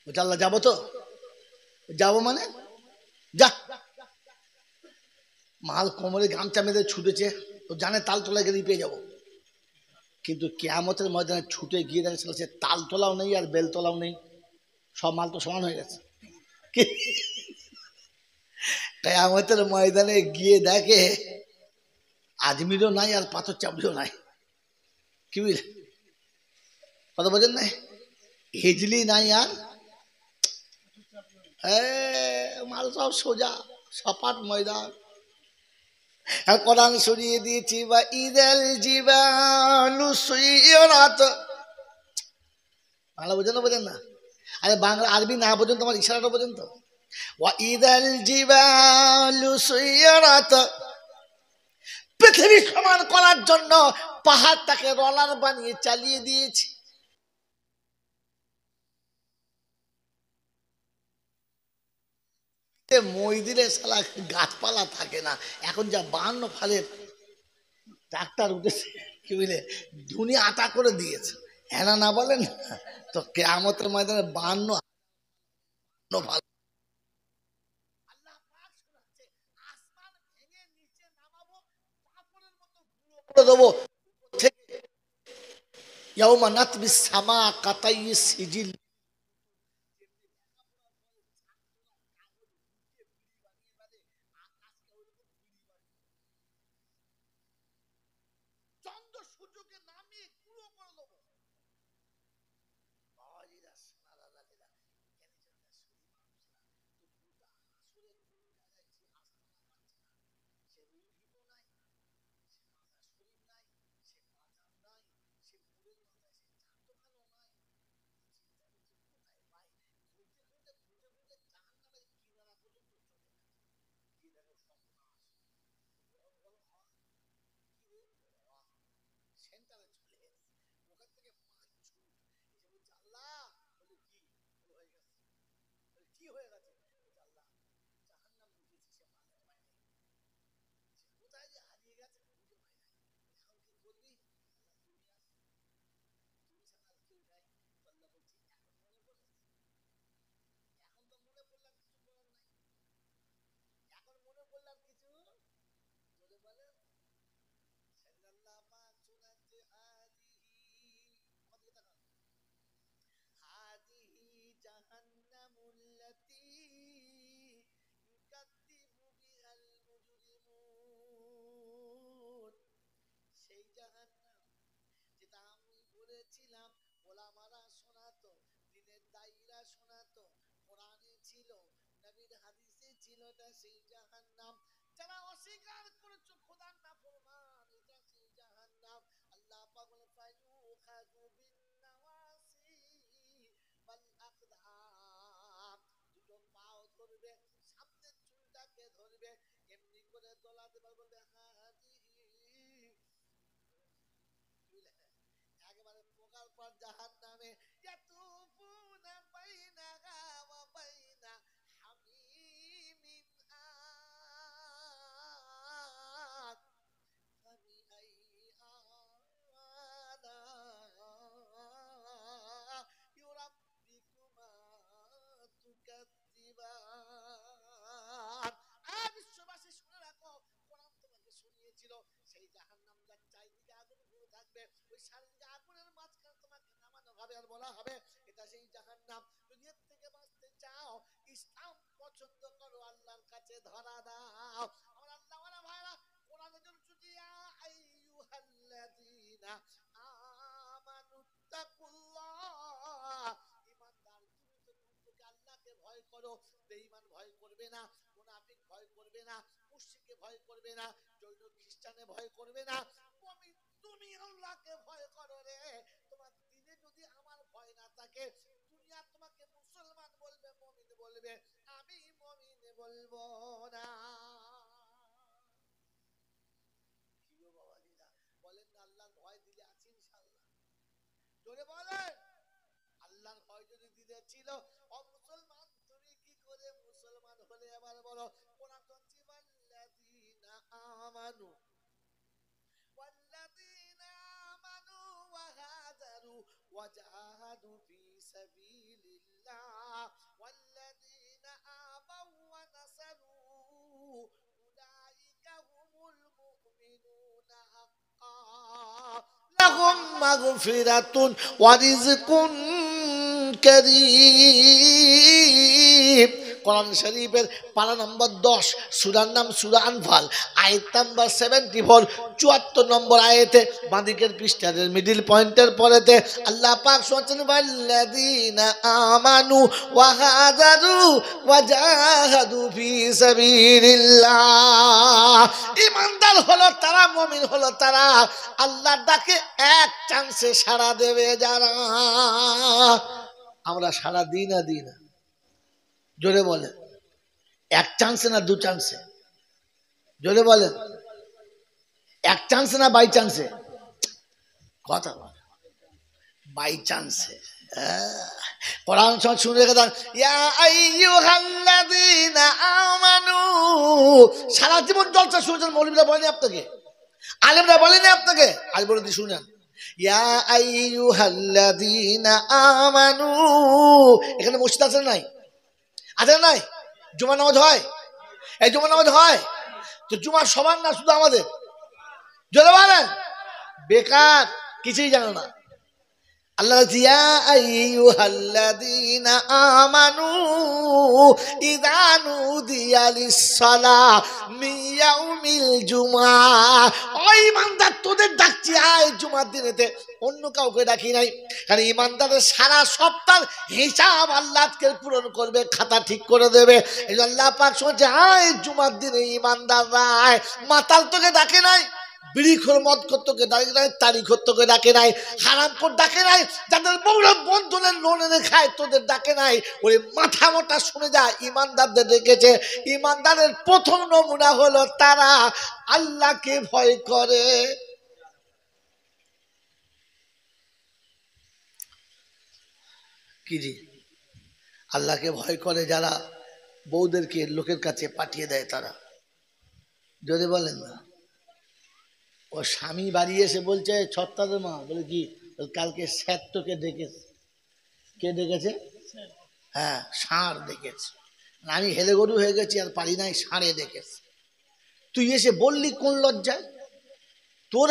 আল্লাহ যাবো তো যাবো মানে যা, মাল কোমরে গামছা বেঁধে ছুটেছে, তো জানে তাল তলায় গেলেই পেয়ে যাবো। কিন্তু কেয়ামতের ময়দানে ছুটে গিয়ে দেখে সে তাল তোলাও নেই আর বেল তোলাও নেই, সব মাল তো সমান হয়ে গেছে। কেয়ামতের ময়দানে গিয়ে দেখে আজমিরও নাই আর পাথর চাপড়িও নাই। কি বুঝলে, কথা বোঝেন নাই, হিজলি নাই আর মাল সব সোজা সপাট ময়দান। কোরআন সরিয়ে দিয়েছি বা ইদাল জিবালু সুইরাত, বাংলা বোঝেন না বোঝেন না? আরে বাংলা আরবি না বোঝেন, তোমার ইশারাটা বোঝেন তো। ওয়া ইদাল জিবালু সুইরাত, পৃথিবী সমান করার জন্য পাহাড়টাকে রলার বানিয়ে চালিয়ে দিয়েছি। মই দিলে শালা গাছপালা থাকে না। এখন যা 52 ফালের ট্রাক্টর উঠেছে, কি বুঝলে, দুনিয়া আটা করে দিয়েছে। হ্যাঁ না বলেন, তো কিয়ামতের ময়দানে 52 ফাল দেবো থেকে ইয়াউমা নাতবিস সামা কাতাই সিজিল। চন্দ্র সূর্যকে নামিয়ে গুঁড়ো করে দেবো। সেন্টারে চলে ওখান থেকে আল্লাহ বলে কি হয়ে গেছে, আল্লাহ জাহান্নাম বুঝেছি, সে কোথায় যে হারিয়ে গেছে খুঁজে পাই না। এখন কি করবি, তুমি ছাড়া আর কেউ নাই। আল্লাহ বলছি এখন মনে পড়ে, এখন তো মনে পড়লাম কিছু করার নাই, এখন মনে পড়লাম কিছু বলে বলে সাল্লাল্লাহু পাক শোনাচ্ছে হাদিহি হাদিহি জাহান্নামুল্লাতী ইউকাদ্দিবু বিহাল মুজরিমুন, সেই জাহান্নাম যেটা আমি বলেছিলাম, ওলামারা শোনাতো, দিনের দায়ীরা শোনাতো, কোরআনে ছিল, নবীর হাদিসে ছিল, এটা সেই জাহান্নাম। যারা অস্বীকার করেছো খোদার নাফরমান, এটা সেই জাহান্নাম। আল্লাহ পাক বলে ফায়ুখাযু বিন-নাওয়াসি ওয়াল আকদাম, দুটো পাও ধরবে, সামনের চুলটাকে ধরবে, এমনি করে দোলাতে বলবে হাদিহি, একেবারে পোকার পর জাহান্নামে ইয়াতুফুনা বাইনাহা ওয়া বাইনা হামিমিন আন ফাবিআইয়ি আলা ইউরাব্বিকুমা তুকাজ্জিবান। বিশ্ববাসী শুনে রাখো, কোরআন তোমাকে শুনিয়েছিল, সেই জাহান্নাম যার চারিদিকে আগুন ঘুরে থাকবে, ওই চারিদিকে আগুনের মাঝখানে তোমাকে নামানো হবে আর বলা হবে এটা সেই জাহান্নাম। দুনিয়ার থেকে বাঁচতে চাও, ইসলাম পছন্দ করো, আল্লাহর কাছে ধরা দাও। আমার আল্লাহ ওয়ালা ভাইরা, কোরআনের জন্য যদি আইয়ুহাল্লাযীনা আমানুত্তাকুল্লাহ, ঈমানদার তুমি তো তোকে আল্লাহকে ভয় করো, বেঈমান ভয় করবে না, মুনাফিক ভয় করবে না, মুশরিকে ভয় করবে না, জৈন খ্রিস্টানে ভয় করবে না, মুমিন তুমি আল্লাহকে ভয় করো রে। তোমার দিনে যদি আমার ভয় না থাকে, দুনিয়া তোমাকে মুসলমান বলবে, মুমিন বলবে, আমি মুমিন বলবো না। কি গো বাবাজিরা, বলেন না আল্লাহর ভয় দিলে আছে ইনশাআল্লাহ? জোরে বলেন, আল্লাহর ভয় যদি দিলে ছিল, অমুসলমান তুমি কি করে মুসলমান হলে? আবার বলো, কোরআন বলছে ওয়াল্লাযীনা আমানু والذين آمنوا وهاجروا وجاهدوا في سبيل الله والذين মাগফিরাতুন ওয়া রিজকুন কারীম। কোরআন শরীফের পারা নম্বর 10, সূরার নাম সূরা আনফাল, আয়াত নাম্বার 74, 74 নম্বর আয়াতে বাঁদিকের পৃষ্ঠার মিডল পয়েন্টের পরেতে আল্লাহ পাক বলেন, ওয়াল্লাযীনা আমানু ওয়া হাজারু ওয়া জাহাদু ফি সাবিলিল্লাহ। ঈমানদার হলো তারা, মুমিন হলো তারা, আল্লাহর ডাকে এক চান্সে সাড়া দেবে যারা। আমরা সাড়া দিই না, দিই না? জোরে বলেন, এক চান্সে না দু চান্সে? জোরে বলেন, এক চান্সে না বাই চান্সে? কথা বলে বাই চান্সে। কোরআন শুনে রেখে দেন, ইয়া আইয়ুহাল্লাযীনা আমানু। সারা জীবন জলসা শুনেছেন, মৌলবীরা বলেনি আপনাকে, আলেমরা বলেনি আপনাকে, আজ বলে দিয়ে শুনেন, ইয়া আইয়ুহাল্লাযীনা আমানু। এখানে মসজিদ আছে নাই? আছে নাই? জুমা নামাজ হয়? এই জুমা নামাজ হয় তো জুমা সবার না শুধু আমাদের? জোরে বলেন, বেকার, কিছুই জানো না। আল্লাহ ইয়া আইয়ুহাল্লাযীনা আমানু ইযা নুদিয়া লিস-সালাহ মিন ইয়াউমিল জুমআহ। ওই ইমানদার, তোদের ডাকছি আয় জুমার দিনেতে, অন্য কাউকে ডাকি নাই। কারণ ইমানদারের সারা সপ্তাহ হিসাব আল্লাহ আজকে পূরণ করবে, খাতা ঠিক করে দেবে। এই আল্লাহ পাক বলছে আয় জুমার দিনে ইমানদাররা আয়। মাতাল তোকে ডাকে নাই, বিড়িখোর মদখোর তোকে ডাকে নাই, তারিখোর তোকে ডাকে নাই, হারামখোর ডাকে নাই, যাদের বউরা বন্ধনের লোন এনে খায় তোদের ডাকে নাই। ওই মাথা মোটা শুনে যা, ইমানদারদের ডেকেছে। ইমানদারের প্রথম নমুনা হলো তারা আল্লাহকে ভয় করে। কি জি? আল্লাহকে ভয় করে যারা বউদেরকে লোকের কাছে পাঠিয়ে দেয় তারা। যদি বলেন না, ও স্বামী বাড়ি এসে বলছে, ছত্তাদের মা বলে কি, কালকে স্যার তোকে ডেকেছে। কে ডেকেছে? হ্যাঁ, ষাঁড় ডেকেছে। আমি হেলে গরু হয়ে গেছি আর পারি নাই, ষাঁড়ে ডেকেছে। তুই এসে বললি কোন লজ্জায়? তোর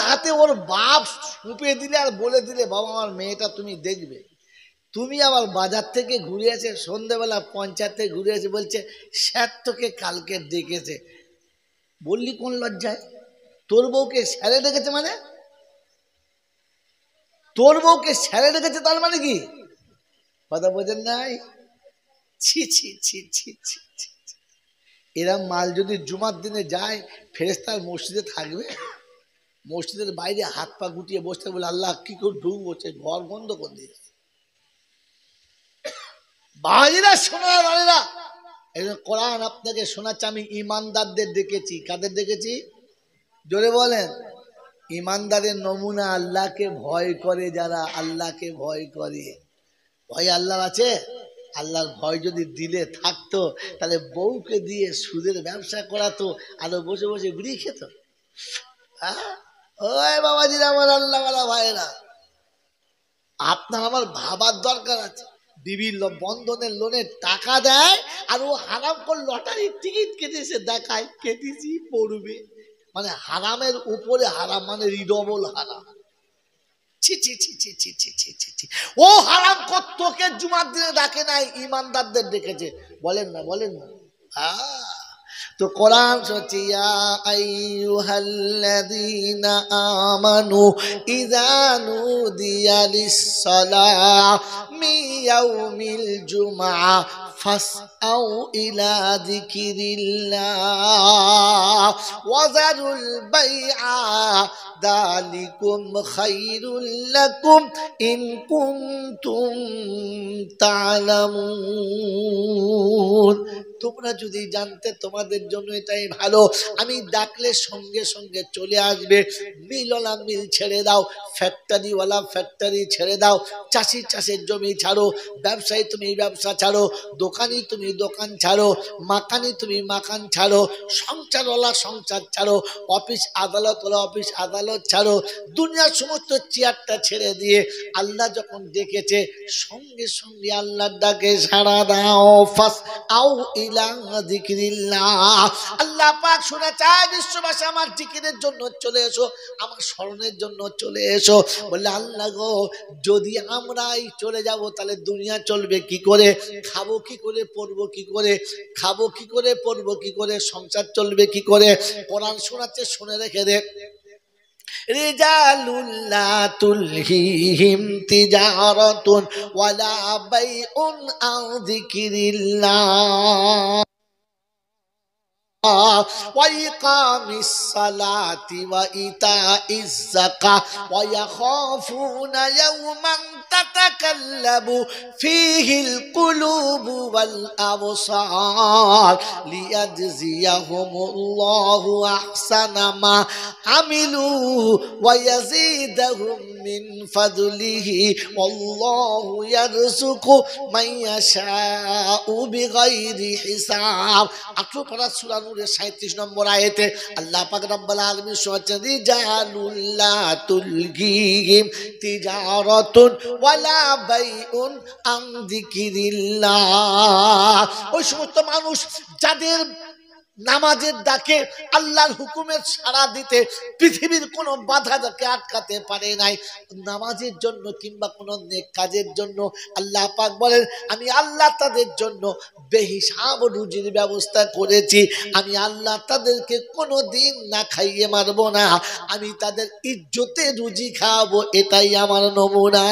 হাতে ওর বাপ সুপে দিলে আর বলে দিলে, বাবা আমার মেয়েটা তুমি দেখবে। তুমি আবার বাজার থেকে ঘুরে এসে সন্ধ্যেবেলা পঞ্চায়েত থেকে ঘুরে এসে বলছে স্যার তোকে কালকে ডেকেছে। বললি কোন লজ্জায়? তোর বউকে স্যারে ডেকেছে মানে? তোর বউকে স্যারে ডেকেছে তার মানে কি? কথা বোঝেন নাই? ছি ছি ছি ছি ছি ছি। এরম মাল যদি জুমার দিনে যায়, ফেরেশতার মসজিদে থাকবে? মসজিদের বাইরে হাত পা গুটিয়ে বসতে বলে আল্লাহ কি করে ঢুকবো, ঘর বন্ধ করে দিয়েছে। ভাইরা শোনা ভাইরা, এই কোরআন আপনাকে শোনাচ্ছে, আমি ইমানদারদের ডেকেছি। কাদের ডেকেছি? জোরে বলেন। ইমানদারের নমুনা আল্লাহকে ভয় করে যারা, আল্লাহকে ভয় করে। ভয় আল্লাহর আছে? আল্লাহর ভয় যদি দিলে থাকতো তাহলে বউকে দিয়ে সুদের ব্যবসা করাতো, আরো বসে বসে বিড়ি খেত। ওই বাবাজিরা, আমার আল্লাহওয়ালা ভাইরা, আপনার আমার ভাবার দরকার আছে। বিভিন্ন বন্ধনের লোনের টাকা দেয় আর ও হারাম করে লটারির টিকিট কেটেছে, দেখায় কেটেছি পড়বে। মানে হারামের উপরে হারাম, মানে রিডবল হারাম। ছি ছি ছি ছি ছি ছি ছি ছি ছি। ও হারাম তোকে জুমার দিনে ডাকে নাই, ইমানদারদের ডেকেছে। বলেন না, বলেন না। তো কোরআন হচ্ছে ইয়া আইয়ুহাল্লাযীনা আমানু ইযা নুদিয়া লিস-সালাহ মিন ইয়াউমিল জুমআহ ফাসআউ ইলা যিকিরিল্লাহ ওয়া যারুল বাইআ যালিকুম খায়রুল লাকুম ইন কুনতুম তা'লামুন। তোমরা যদি জানতে তোমাদের জন্য এটাই ভালো। আমি ডাকলে সঙ্গে সঙ্গে চলে আসবে। মিলওয়ালা মিল ছেড়ে দাও, ফ্যাক্টরিওয়ালা ফ্যাক্টরি ছেড়ে দাও, চাষি চাষের জমি ছাড়ো, ব্যবসায়ী তুমি ব্যবসা ছাড়ো, দোকানি তুমি দোকান ছাড়ো, মাকানি তুমি মাকান ছাড়ো, সংসারওয়ালা সংসার ছাড়ো, অফিস আদালতওয়ালা অফিস আদালত ছাড়ো, দুনিয়ার সমস্ত চেয়ারটা ছেড়ে দিয়ে আল্লাহ যখন ডেকেছে সঙ্গে সঙ্গে আল্লাহর ডাকে সাড়া দাও। ফাস আও ইলা যিকরিল্লাহ। আল্লাহ পাক শোনা চায় বিশ্ববাসী আমার জিকিরের জন্য চলে এসো, আমার স্মরণের জন্য চলে এসো। বললে আল্লাহ গো, যদি আমরাই চলে যাব তাহলে দুনিয়া চলবে কি করে, খাবো কি করে, পড়বো কি করে, খাবো কি করে, পড়বো কি করে, সংসার চলবে কি করে। কোরআন শোনাচ্ছে, শুনে রেখে দে। রিজালুল্লা তুলহিহিম তিজারাতুন ওয়ালা বাইউন আন যিকরিল্লাহ وإقام الصلاة وإيتاء الزكاة ويخافون يوما تتقلب فيه القلوب والأبصار ليجزيهم الله أحسن ما عملوا ويزيدهم من فضله والله يرزق من يشاء بغير حساب। 18 সূরা নূরের 37 নম্বর আয়াতে আল্লাহ পাক রব্বুল আলামিন বলেছেন রিজালুল্লা তুলহিহিম তিজারাতুন ওয়ালা বাইউন আন যিকরিল্লাহ। ওই সমস্ত মানুষ যাদের নামাজের ডাকে আল্লাহর হুকুমের সাড়া দিতে পৃথিবীর কোনো বাধা তাকে আটকাতে পারে নাই। নামাজের জন্য কিংবা কোনো নেক কাজের জন্য আল্লাহ পাক বলেন আমি আল্লাহ তাদের জন্য বেহিসাব রুজির ব্যবস্থা করেছি। আমি আল্লাহ তাদেরকে কোনো দিন না খাইয়ে মারব না, আমি তাদের ইজ্জতে রুজি খাওয়াবো, এটাই আমার নমুনা।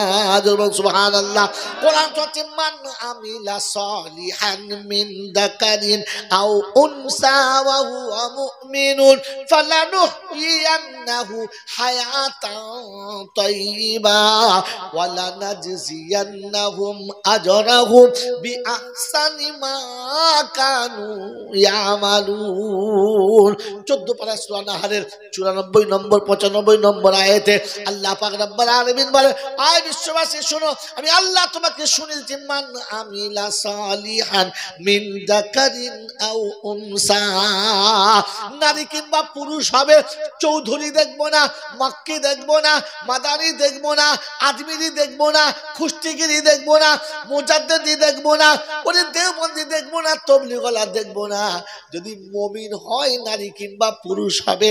সুবহানাল্লাহ। কোরআন হচ্ছে মান আমিলা সলিহান মিন যাকারিন আও উনসা وهو مؤمن فلنحيينه حياة طيبة ولنجزينهم أجرهم بأحسن ما كانوا يعملون। 14 পারা সূরা নাহরের 94 নম্বর 95 নম্বর আয়াতে আল্লাহ পাক রব্বুল আলামিন বলে আয় বিশ্ববাসী শোনো, আমি আল্লাহ তোমাকে শুনিয়েছি মান আমিলা সালিহান মিন যাকারিন আও উনসা। নারী কিংবা পুরুষ হবে, চৌধুরী দেখবো না, মক্কি দেখবো না, মাদানি দেখবো না, আজমিরি দেখবো না, খুস্তিগিরি দেখবো না, মুজাদ্দিদি দেখবো না, ওরে দেওবন্দি দেখবো না, তবলিগওয়ালা দেখবো না। যদি মুমিন হয় নারী কিংবা পুরুষ হবে,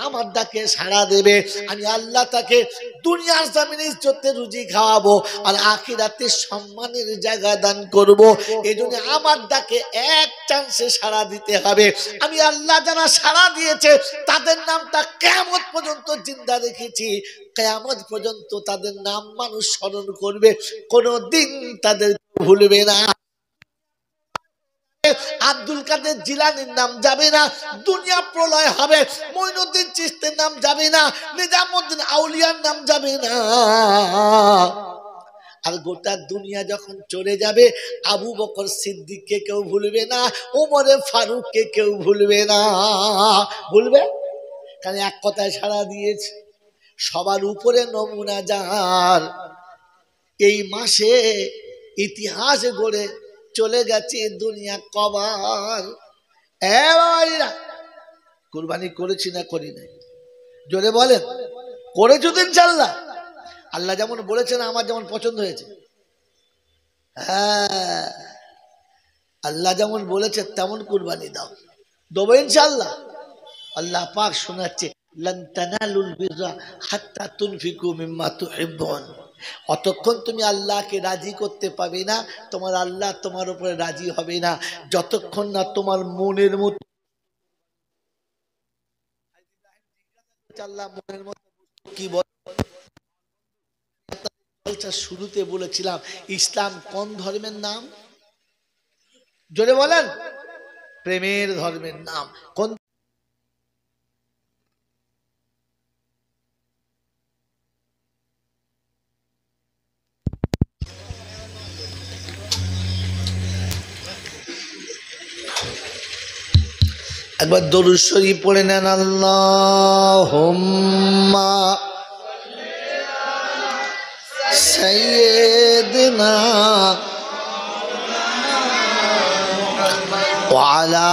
আমার ডাকে সাড়া দেবে, আমি আল্লাহ তাকে দুনিয়ার জমিনে ইজ্জতে রুজি খাওয়াবো আর আখিরাতে সম্মানের জায়গা দান করব। এজন্য আমার ডাকে এক চান্সে সাড়া দিতে হবে। আমি আল্লাহ যারা সাড়া দিয়েছে তাদের নামটা কিয়ামত পর্যন্ত জিন্দা রেখেছি, কিয়ামত পর্যন্ত তাদের নাম মানুষ স্মরণ করবে, কোনদিন তাদের ভুলবে না। আব্দুল কাদের জিলানীর নাম যাবে না, দুনিয়া প্রলয় হবে, মঈনুদ্দিন চিশতির নাম যাবে না, নিজামুদ্দিন আউলিয়ার নাম যাবে না। আর গোটা দুনিয়া যখন চলে যাবে আবু বকর সিদ্দিককে কেউ ভুলবে না, ওমরে ফারুককে কেউ ভুলবে না। ভুলবে? কারণ এক কথায় সাড়া দিয়েছে। সবার উপরে নমুনা যার এই মাসে ইতিহাস গড়ে চলে গেছে দুনিয়া কবার। কুরবানি করেছি না করি নাই? জোরে বলেন, করেছো তো ইনশাআল্লাহ? আল্লাহ যেমন বলেছেন আমার যেমন পছন্দ হয়েছে। হ্যাঁ, আল্লাহ যেমন বলেছে তেমন কুরবানি দাও, দেবো ইনশাআল্লাহ। আল্লাহ পাক শোনাচ্ছে লান তানালুল বিররা হাত্তা তুনফিকু মিম্মা তুহিব্বুন। অতক্ষণ তুমি আল্লাহকে রাজি করতে পাবে না, তোমার আল্লাহ তোমার উপরে রাজি হবে না, যতক্ষণ না তোমার মনের মতো আল্লাহ মনের মতো কি বলে। শুরুতে বলেছিলাম ইসলাম কোন ধর্মের নাম? জোরে বলেন। প্রেমের ধর্মের নাম। কোন? একবার দরুদ শরীফ পড়ে নেন। আল্লাহুম্মা सय्यदना व अला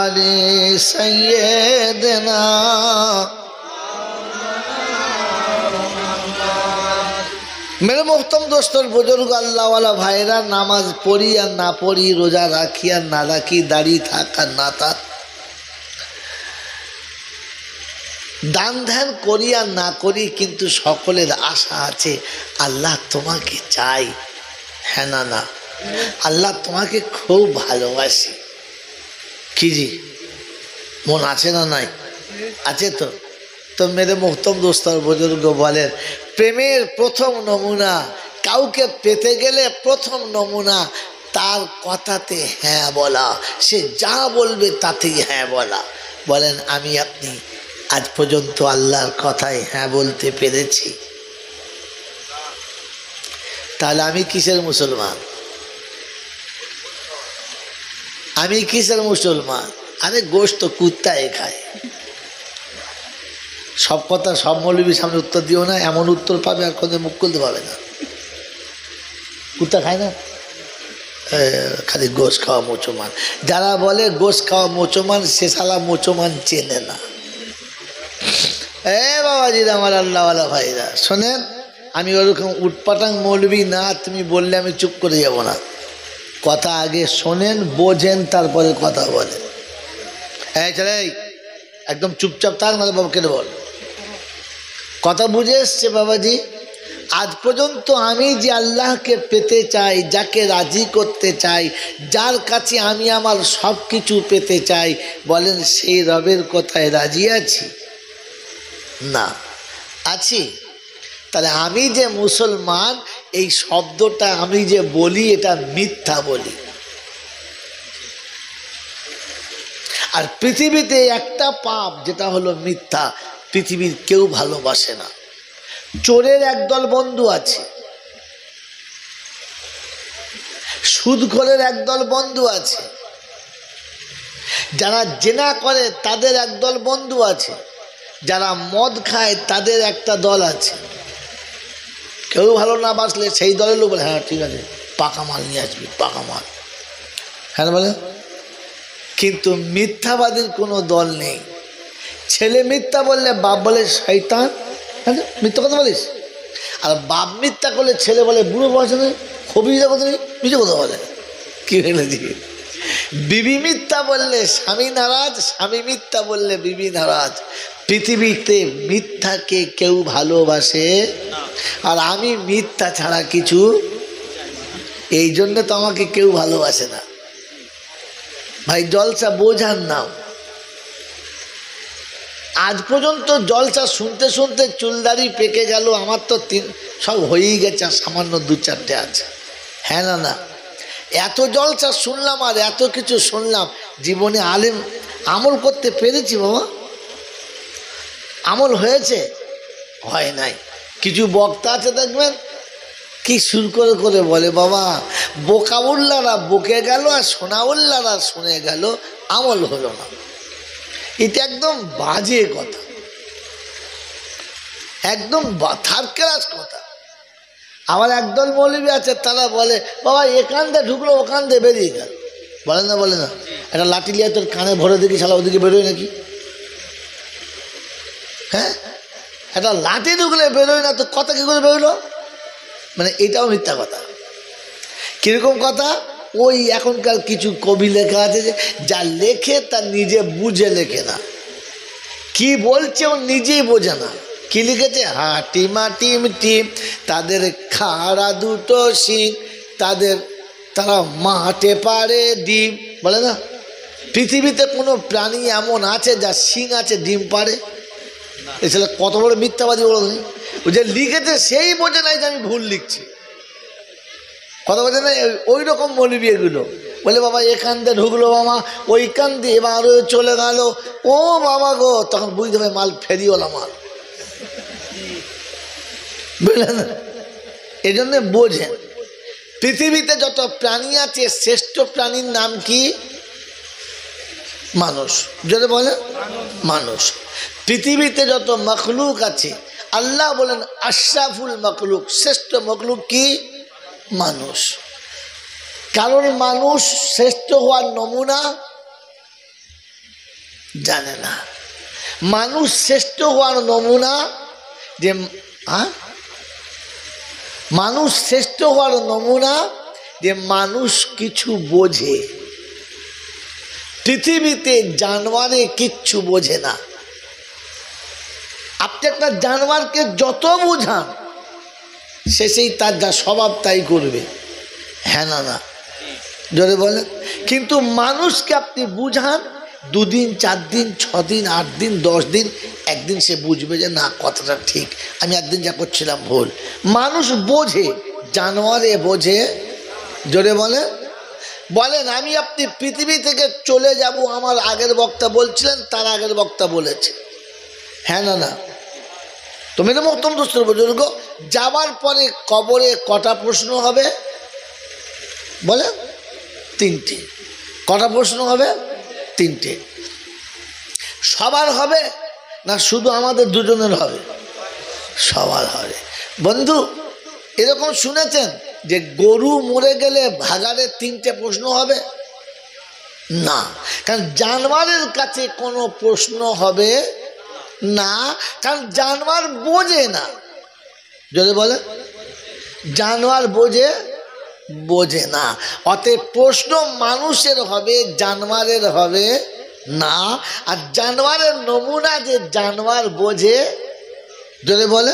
आलि सय्यदना। मेरे मोहतरम दोस्तों, बुजुर्ग, अल्लाह वाला भाईरा, नामाज पढ़ी আর না পড়ি, রোজা রাখি আর না রাখি, দাড়ি থাক আর না থাক, দান ধ্যান করি আর না করি, কিন্তু সকলের আশা আছে আল্লাহ তোমাকে চাই। হ্যাঁ না না, আল্লাহ তোমাকে খুব ভালোবাসি। কি জি মন আছে না নাই? আছে তো। তো মেরে মোহতরম দোস্তর বুজুর্গ বলেন, প্রেমের প্রথম নমুনা, কাউকে পেতে গেলে প্রথম নমুনা তার কথাতে হ্যাঁ বলা, সে যা বলবে তাতেই হ্যাঁ বলা। বলেন আমি আপনি আজ পর্যন্ত আল্লাহর কথায় হ্যাঁ বলতে পেরেছি? তাহলে আমি কিসের মুসলমান? আমি কিসের মুসলমান? আরে গোশত কুত্তায় খায়। সব কথা সব মৌলবীর সামনে উত্তর দিও না, এমন উত্তর পাবে আর কোনো মুখ খুলতে পাবে না। কুত্তা খায় না, খালি গোশ খাওয়া মুসলমান। যারা বলে গোশ খাওয়া মুসলমান, সে শালা মুসলমান চেনে না। বাবাজিরা, আমার আল্লাহওয়ালা ভাইরা, শোনেন, আমি ওরকম উটপাটাং মৌলবী না, তুমি বললে আমি চুপ করে যাব না। কথা আগে শোনেন, বোঝেন, তারপরে কথা বলেন। চলে একদম চুপচাপ থাক, নাহলে বাবা কেটে বল। কথা বুঝে এসছে বাবাজি? আজ পর্যন্ত আমি যে আল্লাহকে পেতে চাই, যাকে রাজি করতে চাই, যার কাছে আমি আমার সব কিছু পেতে চাই, বলেন সেই রবের কথায় রাজি আছি? না। আছি? তাহলে আমি যে মুসলমান, এই শব্দটা আমি যে বলি, এটা মিথ্যা বলি। আর পৃথিবীতে একটা পাপ, যেটা হলো মিথ্যা, পৃথিবীর কেউ ভালোবাসে না। চোরের একদল বন্ধু আছে, সুদখোরের একদল বন্ধু আছে, যারা জেনা করে তাদের একদল বন্ধু আছে, যারা মদ খায় তাদের একটা দল আছে। কেউ ভালো না বাসলে সেই দলের লোক বলে, হ্যাঁ ঠিক আছে, পাকা মাল নিয়ে আসবি, পাকা মাল। হ্যাঁ বলে। কিন্তু মিথ্যাবাদীর কোনো দল নেই। ছেলে মিথ্যা বললে বাপ বলে শয়তান, হ্যাঁ মিথ্যা কথা বলিস। আর বাপ মিথ্যা করলে ছেলে বলে বুড়ো বয়সে নেই, খুবই কথা নেই, মিথ্যে কথা বলে। কি হয়েছে? বিবি মিথ্যা বললে স্বামী নারাজ, স্বামী মিথ্যা বললে বিবি নারাজ। পৃথিবীতে মিথ্যাকে কেউ ভালোবাসে, আর আমি মিথ্যা ছাড়া কিছু, এই জন্য তো আমাকে কেউ ভালোবাসে না। ভাই জলসা বোঝার নাম। আজ পর্যন্ত জলসা শুনতে শুনতে চুলদারি পেকে গেল, আমার তো সব হয়েই গেছে, সামান্য দু চারটে আছে। হ্যাঁ না না, এত জলসা শুনলাম আর এত কিছু শুনলাম, জীবনে আলেম আমল করতে পেরেছি বাবা? আমল হয়েছে? হয় নাই। কিছু বক্তা আছে দেখবেন কি সুর করে করে বলে, বাবা বোকা উল্লারা বকে গেল আর সোনা উল্লারা শুনে গেল, আমল হলো না। এটা একদম বাজে কথা, একদম থার্ড ক্লাস কথা। আবার একদল মৌলবী আছে, তারা বলে বাবা এখান দিয়ে ঢুকলো ওখান দিয়ে বেরিয়ে গেল। বলে না, বলে না, একটা লাঠি লিয়ে তোর কানে ভরে দেখি শালা ওদিকে বেরোয় নাকি? হ্যাঁ, একটা লাঠি ঢুকলে বেরোয় না তো কথা কী করে বেরোলো? মানে এটাও মিথ্যা কথা। কীরকম কথা? ওই এখনকার কিছু কবি লেখা আছে যে যা লেখে তা নিজে বুঝে লেখে না, কি বলছে ও নিজেই বোঝে না। কি লিখেছে? হাটিমা টিম টিম, তাদের খাড়া দুটো শিং, তারা মাঠে পারে ডিম। বলে না, পৃথিবীতে কোনো প্রাণী এমন আছে যার শিং আছে, ডিম পারে? এছাড়া কত বড় মিথ্যাবাদী বলো। ও যে লিখেছে সেই বোঝে নাই যে আমি ভুল লিখছি, কথা বোঝে না। ওই রকম মৌলবী এগুলো বলে বাবা এখান দিয়ে ঢুকলো মামা, ওইখান দিয়ে এবার চলে গেল, ও বাবা গো, তখন বুঝতে হবে মাল ফেরিওয়ালা মাল, বুঝলেন? এই জন্যে বোঝেন, পৃথিবীতে যত প্রাণী আছে শ্রেষ্ঠ প্রাণীর নাম কি? মানুষ। যদি বলে মানুষ। পৃথিবীতে যত মখলুক আছে আল্লাহ বলেন আশরাফুল মখলুক, শ্রেষ্ঠ মখলুক কি? মানুষ। কারণ মানুষ শ্রেষ্ঠ হওয়ার নমুনা জানে না। মানুষ শ্রেষ্ঠ হওয়ার নমুনা যে মানুষ শ্রেষ্ঠ হওয়ার নমুনা যে মানুষ কিছু বোঝে। পৃথিবীতে জানোয়ারে কিচ্ছু বোঝে না। আপনি একটা জানোয়ারকে যত বোঝান শেষেই তার যা স্বভাব তাই করবে, হ্যাঁ না না জোরে বলেন। কিন্তু মানুষকে আপনি বুঝান 2 দিন 4 দিন 6 দিন 8 দিন 10 দিন, একদিন সে বুঝবে যে না কথাটা ঠিক, আমি একদিন যা করছিলাম ভুল। মানুষ বোঝে, জানোয়ারে বোঝে। জোরে বলেন। বলেন আমি আপনি পৃথিবী থেকে চলে যাব, আমার আগের বক্তা বলছিলেন, তার আগের বক্তা বলেছে, হ্যাঁ না না? তুমি তো মহতম দোস্তের বুজুর্গ, যাবার পরে কবরে কটা প্রশ্ন হবে বলে? 3টে। কটা প্রশ্ন হবে? 3টে। সবার হবে না শুধু আমাদের দুজনের হবে? সবার হবে। বন্ধু এরকম শুনেছেন যে গরু মরে গেলে ভাগাড়ে 3টে প্রশ্ন হবে না? কারণ জানোয়ারের কাছে কোনো প্রশ্ন হবে না, কারণ জানোয়ার বোঝে না। যদি বলে জানোয়ার বোঝে না, অতএব প্রশ্ন মানুষের হবে, জানোয়ারের হবে না। আর জানোয়ারের নমুনা যে জানোয়ার বোঝে। যদি বলে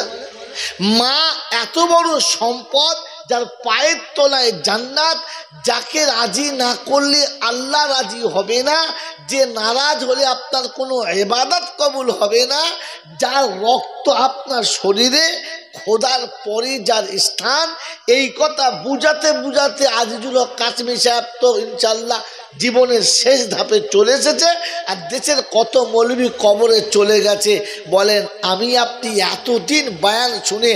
মা এত বড় সম্পদ, যার পায়ের তলায় জান্নাত, যাকে রাজি না করলে আল্লাহ রাজি হবে না, যে নারাজ হলে আপনার কোনো ইবাদত কবুল হবে না, যার রক্ত আপনার শরীরে, খোদার পরে যার স্থান, এই কথা বুঝাতে বুঝাতে আজিজুল হক কাশমি সাহেব তো ইনশাল্লাহ জীবনের শেষ ধাপে চলে এসেছে। আর দেশের কত মৌলবি কবরে চলে গেছে। বলেন আমি আপনি এতদিন বয়ান শুনে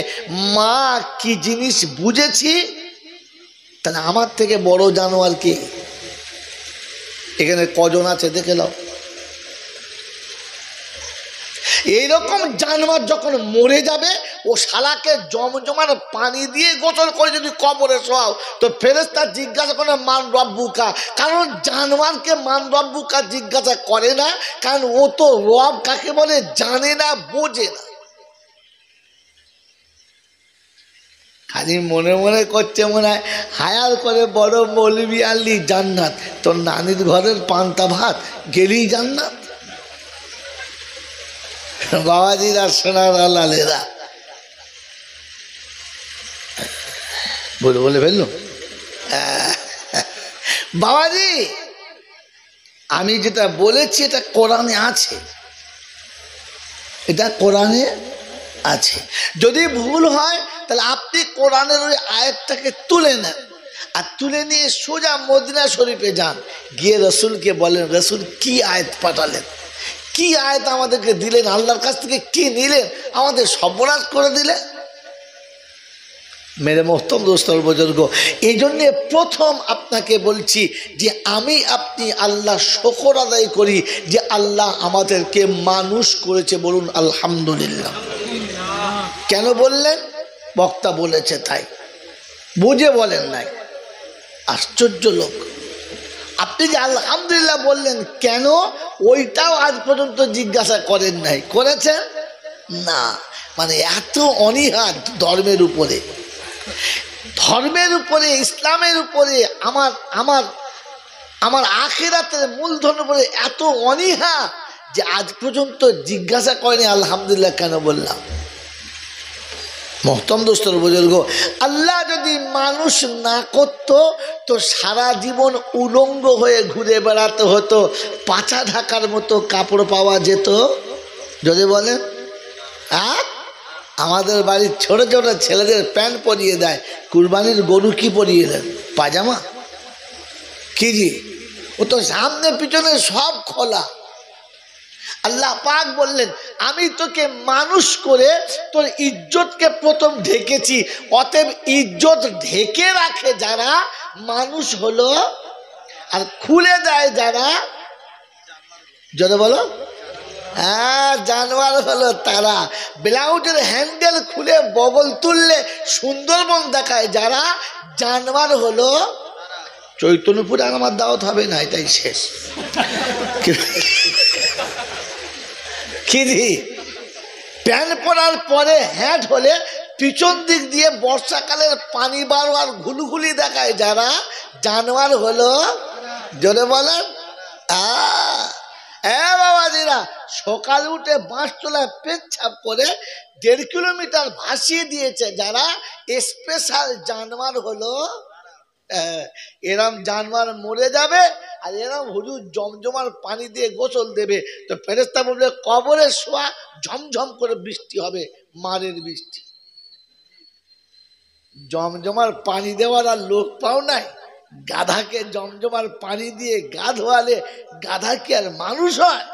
মা কি জিনিস বুঝেছি, তাহলে আমার থেকে বড় জানোয়ার কি? এখানে কজন আছে দেখে নাও। এইরকম জানোয়ার যখন মরে যাবে, ও শালাকে জমজমার পানি দিয়ে গোসল করে যদি কবরে শোয়াও তো ফেরেশতা জিজ্ঞাসা করে মান রব্বুকা। কারণ জানোয়ারকে মান রব্বুকা জিজ্ঞাসা করে না, কারণ ও তো রব কাকে বলে জানে না, বোঝে না। খালি মনে মনে করছে মনে হয় হায়ার করে বড় মৌলবি আনলি জান্নাত, তোর নানির ঘরের পান্তা ভাত গেলেই জান্নাত। বাবাজিরা সোনার লালেরা বলে ফেললো বাবাজি আমি যেটা বলেছি এটা কোরআনে আছে, এটা কোরআনে আছে। যদি ভুল হয় তাহলে আপনি কোরআনের ওই আয়াতটাকে তুলে নেন, আর তুলে নিয়ে সোজা মদিনা শরীফে যান, গিয়ে রসুলকে বলেন রসুল কি আয়াত পাঠালেন, কি আয়াত আমাদেরকে দিলেন, আল্লাহর কাছ থেকে কি নিলেন, আমাদের সর্বনাশ করে দিলে। মেরে মোহতম দোস্তর বুজুর্গ, এই জন্যে প্রথম আপনাকে বলছি যে আমি আপনি আল্লাহ শুকর আদায় করি যে আল্লাহ আমাদেরকে মানুষ করেছে, বলুন আলহামদুলিল্লাহ। কেন বললেন? বক্তা বলেছে তাই, বুঝে বলেন নাই। আশ্চর্য লোক। আপনি যে আলহামদুলিল্লাহ বললেন কেন, ওইটাও আজ পর্যন্ত জিজ্ঞাসা করেন নাই। করেছেন না? মানে এত অনীহা ধর্মের উপরে, ইসলামের উপরে, আমার আখিরাতের মূলধনের উপরে এত অনীহা যে আজ পর্যন্ত জিজ্ঞাসা করেনি আলহামদুলিল্লাহ কেন বললাম। মহতম দোস্তর বুজুর্গ, আল্লাহ যদি মানুষ না করত তো সারা জীবন উলঙ্গ হয়ে ঘুরে বেড়াতে হতো, পাছা ঢাকার মতো কাপড় পাওয়া যেত। যদি বলেন আমাদের বাড়ির ছোট ছোট ছেলেদের প্যান্ট পরিয়ে দেয়, কুরবানির গরু কি পরিয়ে দেন? পাজামা কি জি, ও তো সামনে পিছনে সব খোলা। আল্লাহ পাক বললেন আমি তোকে মানুষ করে তোর ইজ্জতকে প্রথম ঢেকেছি, অতএব ইজ্জত ঢেকে রাখে যারা মানুষ হলো, আর খুলে দেয় যারা, যদি বলো হ্যাঁ জানোয়ার হলো তারা। ব্লাউজের হ্যান্ডেল খুলে বগল তুললে সুন্দরবন দেখায় যারা, জানোয়ার হলো চৈতন্যপুরে। আর আমার দাওয়াত হবে না, এটাই শেষ। কি প্যান্ট পরার পরে হ্যাট হলে পিছন দিক দিয়ে বর্ষাকালের পানি বারো আর ঘুলঘুলি দেখায় যারা, জানোয়ার হলো, জোরে বলেন বাবাজিরা। সকালে উঠে বাঁশতলায় পেচ্ছাপ করে 1.5 কিলোমিটার ভাসিয়ে দিয়েছে যারা, স্পেশাল জানোয়ার হলো। এরম জানোয়ার মরে যাবে আর এরম হুজুর জমজমার পানি দিয়ে গোসল দেবে, তো ফেরেশতা বলবে কবরে শোয়া, ঝমঝম করে বৃষ্টি হবে, মারের বৃষ্টি। জমজমার পানি দেওয়ার আর লোক পাও নাই, গাধাকে জমজমার পানি দিয়ে গা ধোয়ালে গাধা কি আর মানুষ হয়?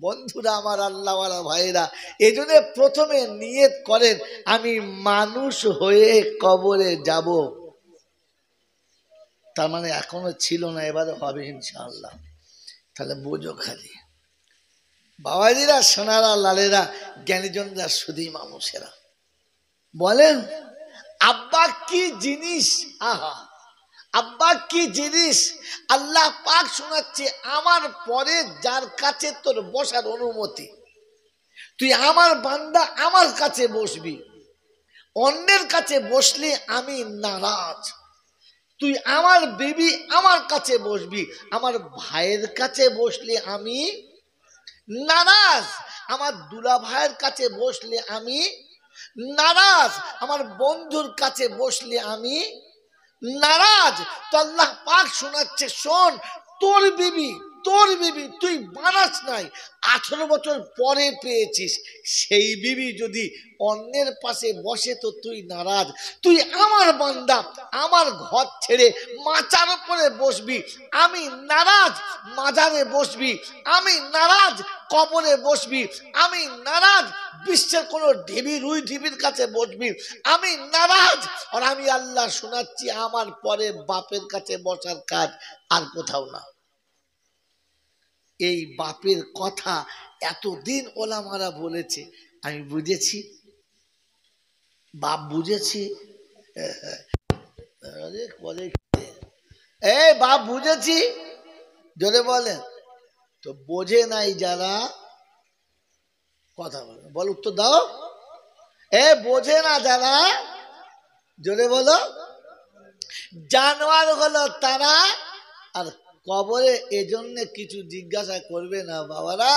বন্ধুরা আমার, আল্লাহওয়ালা ভাইরা, এই জন্য প্রথমে নিয়ত করেন আমি মানুষ হয়ে কবরে যাব। তার মানে এখনো ছিল না, এবারে হবে ইনশাআল্লাহ। তাহলে বোঝো খালি বাবাজিরা, সোনারা, লালেরা, জ্ঞানীজনরা, শুধু মানুষেরা বলেন আব্বা কি জিনিস, আহা আব্বা কি জিনিস। আল্লাহ পাক শোনাচ্ছে, আমার পরে যার কাছে তোর বসার অনুমতি, তুই আমার বান্দা আমার কাছে বসবি, অন্যের কাছে বসলে আমি নারাজ। তুই আমার বিবি আমার কাছে বসবি, আমার ভাইয়ের কাছে বসলে আমি নারাজ, আমার দুলা ভাইয়ের কাছে বসলে আমি নারাজ, আমার বন্ধুর কাছে বসলে আমি নারাজ। তো আল্লাহ পাক শোনাচ্ছে, শোন, তোর বিবি তুই বানাস নাই, 18 বছর পরে পেয়েছিস, সেই বিবি যদি অন্যের পাশে বসে তো তুই নারাজ। তুই আমার বান্দা, আমার ঘর ছেড়ে মাচার উপরে বসবি, আমি নারাজ। মাজারে বসবি, আমি নারাজ। কবরে বসবি, আমি নারাজ। বিশ্বের কোন ঢিবি রুই ঢিবির কাছে বসবি, আমি নারাজ। আর আমি আল্লাহ শোনাচ্ছি, আমার পরে বাপের কাছে বসার কাজ আর কোথাও না। এই বাপের কথা এতদিন ওলামারা বলেছে, আমি বুঝেছি, বাপ বুঝেছি, এই বাপ বুঝেছি, জোরে বলেন। তো বোঝে নাই যারা, কথা বলে বল, উত্তর দাও। বোঝে না যারা, জোরে বলো, জানোয়ার হলো তারা। আর কবরে এজন্য কিছু জিজ্ঞাসা করবে না বাবারা।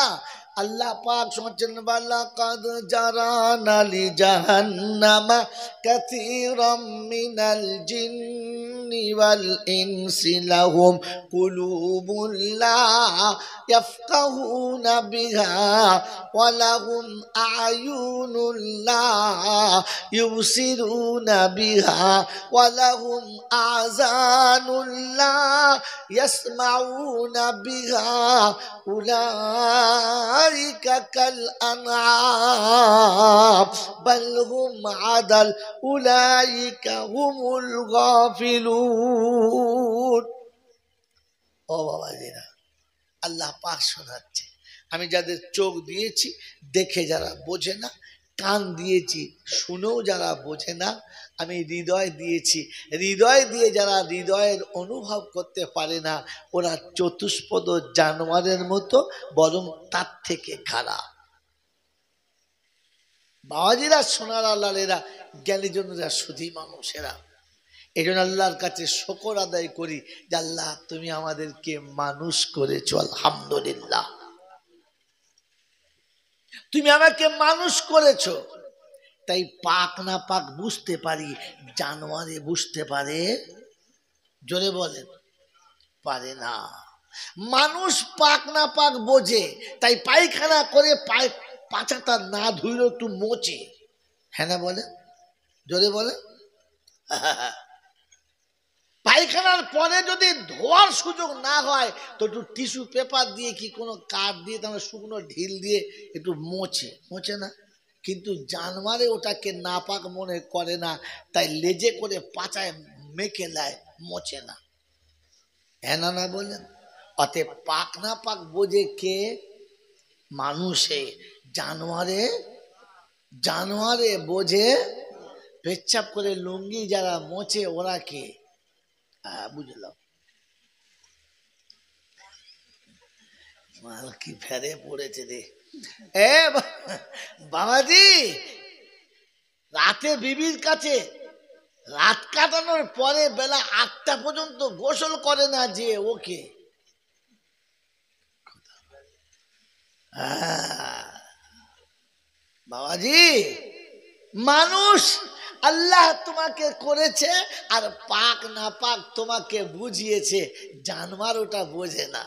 আল্লাহ পাক শোনাচ্ছেন, বালাকাদ জারানা লি জাহান্নামা কাসীরাম মিনাল জিন্নি ওয়াল ইনসি লাহুম কুলুবুন লা ইয়াফকাহুনা বিহা ওয়া লাহুম আ'য়ুনুন লা ইউবসিরুনা বিহা ওয়া লাহুম আযানুন লা ইয়াসমাউনা বিহা উলাইকা কাল আনআম বাল হুম আদাল উলাইকা হুমুল গাফিলুন। ও বাবাজিরা, আল্লাহ পাক শোনাচ্ছে, আমি যাদের চোখ দিয়েছি দেখে যারা বোঝে না, কান দিয়েছি শুনেও যারা বোঝে না, আমি হৃদয় দিয়েছি, হৃদয় দিয়ে যারা হৃদয়ের অনুভব করতে পারে না, ওরা চতুষ্পদ জানোয়ারের মতো, বরং তার থেকে খারাপ। বাবাজিরা, সোনারা, লালেরা, জ্ঞানীজনেরা, শুধু মানুষেরা, এই জন্য আল্লাহর কাছে শুকর আদায় করি যে আল্লাহ তুমি আমাদেরকে মানুষ করেছো, আলহামদুলিল্লাহ, তুমি আমাকে মানুষ করেছো। তাই পাক না পাক বুঝতে পারি, জানোয়ারে বুঝতে পারে, জোরে বলেন, পারে না। মানুষ পাক না পাক বোঝে, তাই পায়খানা করে পাছাটা না ধুইলেও একটু মোচে, হ্যাঁ না বলে, জোরে বলে। পায়খানার পরে যদি ধোয়ার সুযোগ না হয় তো একটু টিস্যু পেপার দিয়ে কি কোনো কাঠ দিয়ে, তাহলে শুকনো ঢিল দিয়ে একটু মোছে না। কিন্তু জানোয়ারে ওটাকে নাপাক মনে করে না, তাই লেজে করে পাচায় মেখে নেয়, মোছে না, হ্যাঁ না বলেন। অতএব পাক না পাক বোঝে কে? মানুষে। জানোয়ারে জানোয়ারে বোঝে পেচ্ছাপ করে লুঙ্গি যারা মোচে ওরা কে? বুঝলাম, মাল কি ফেরে পড়েছে রে। এ বাবাজি, রাতে বিবির কাছে রাত কাটানোর পরে বেলা 8টা পর্যন্ত গোসল করে না যে ওকে? বাবাজি, মানুষ আল্লাহ তোমাকে করেছে আর পাক না পাক তোমাকে বুঝিয়েছে। জানোয়ার ওটা বোঝে না।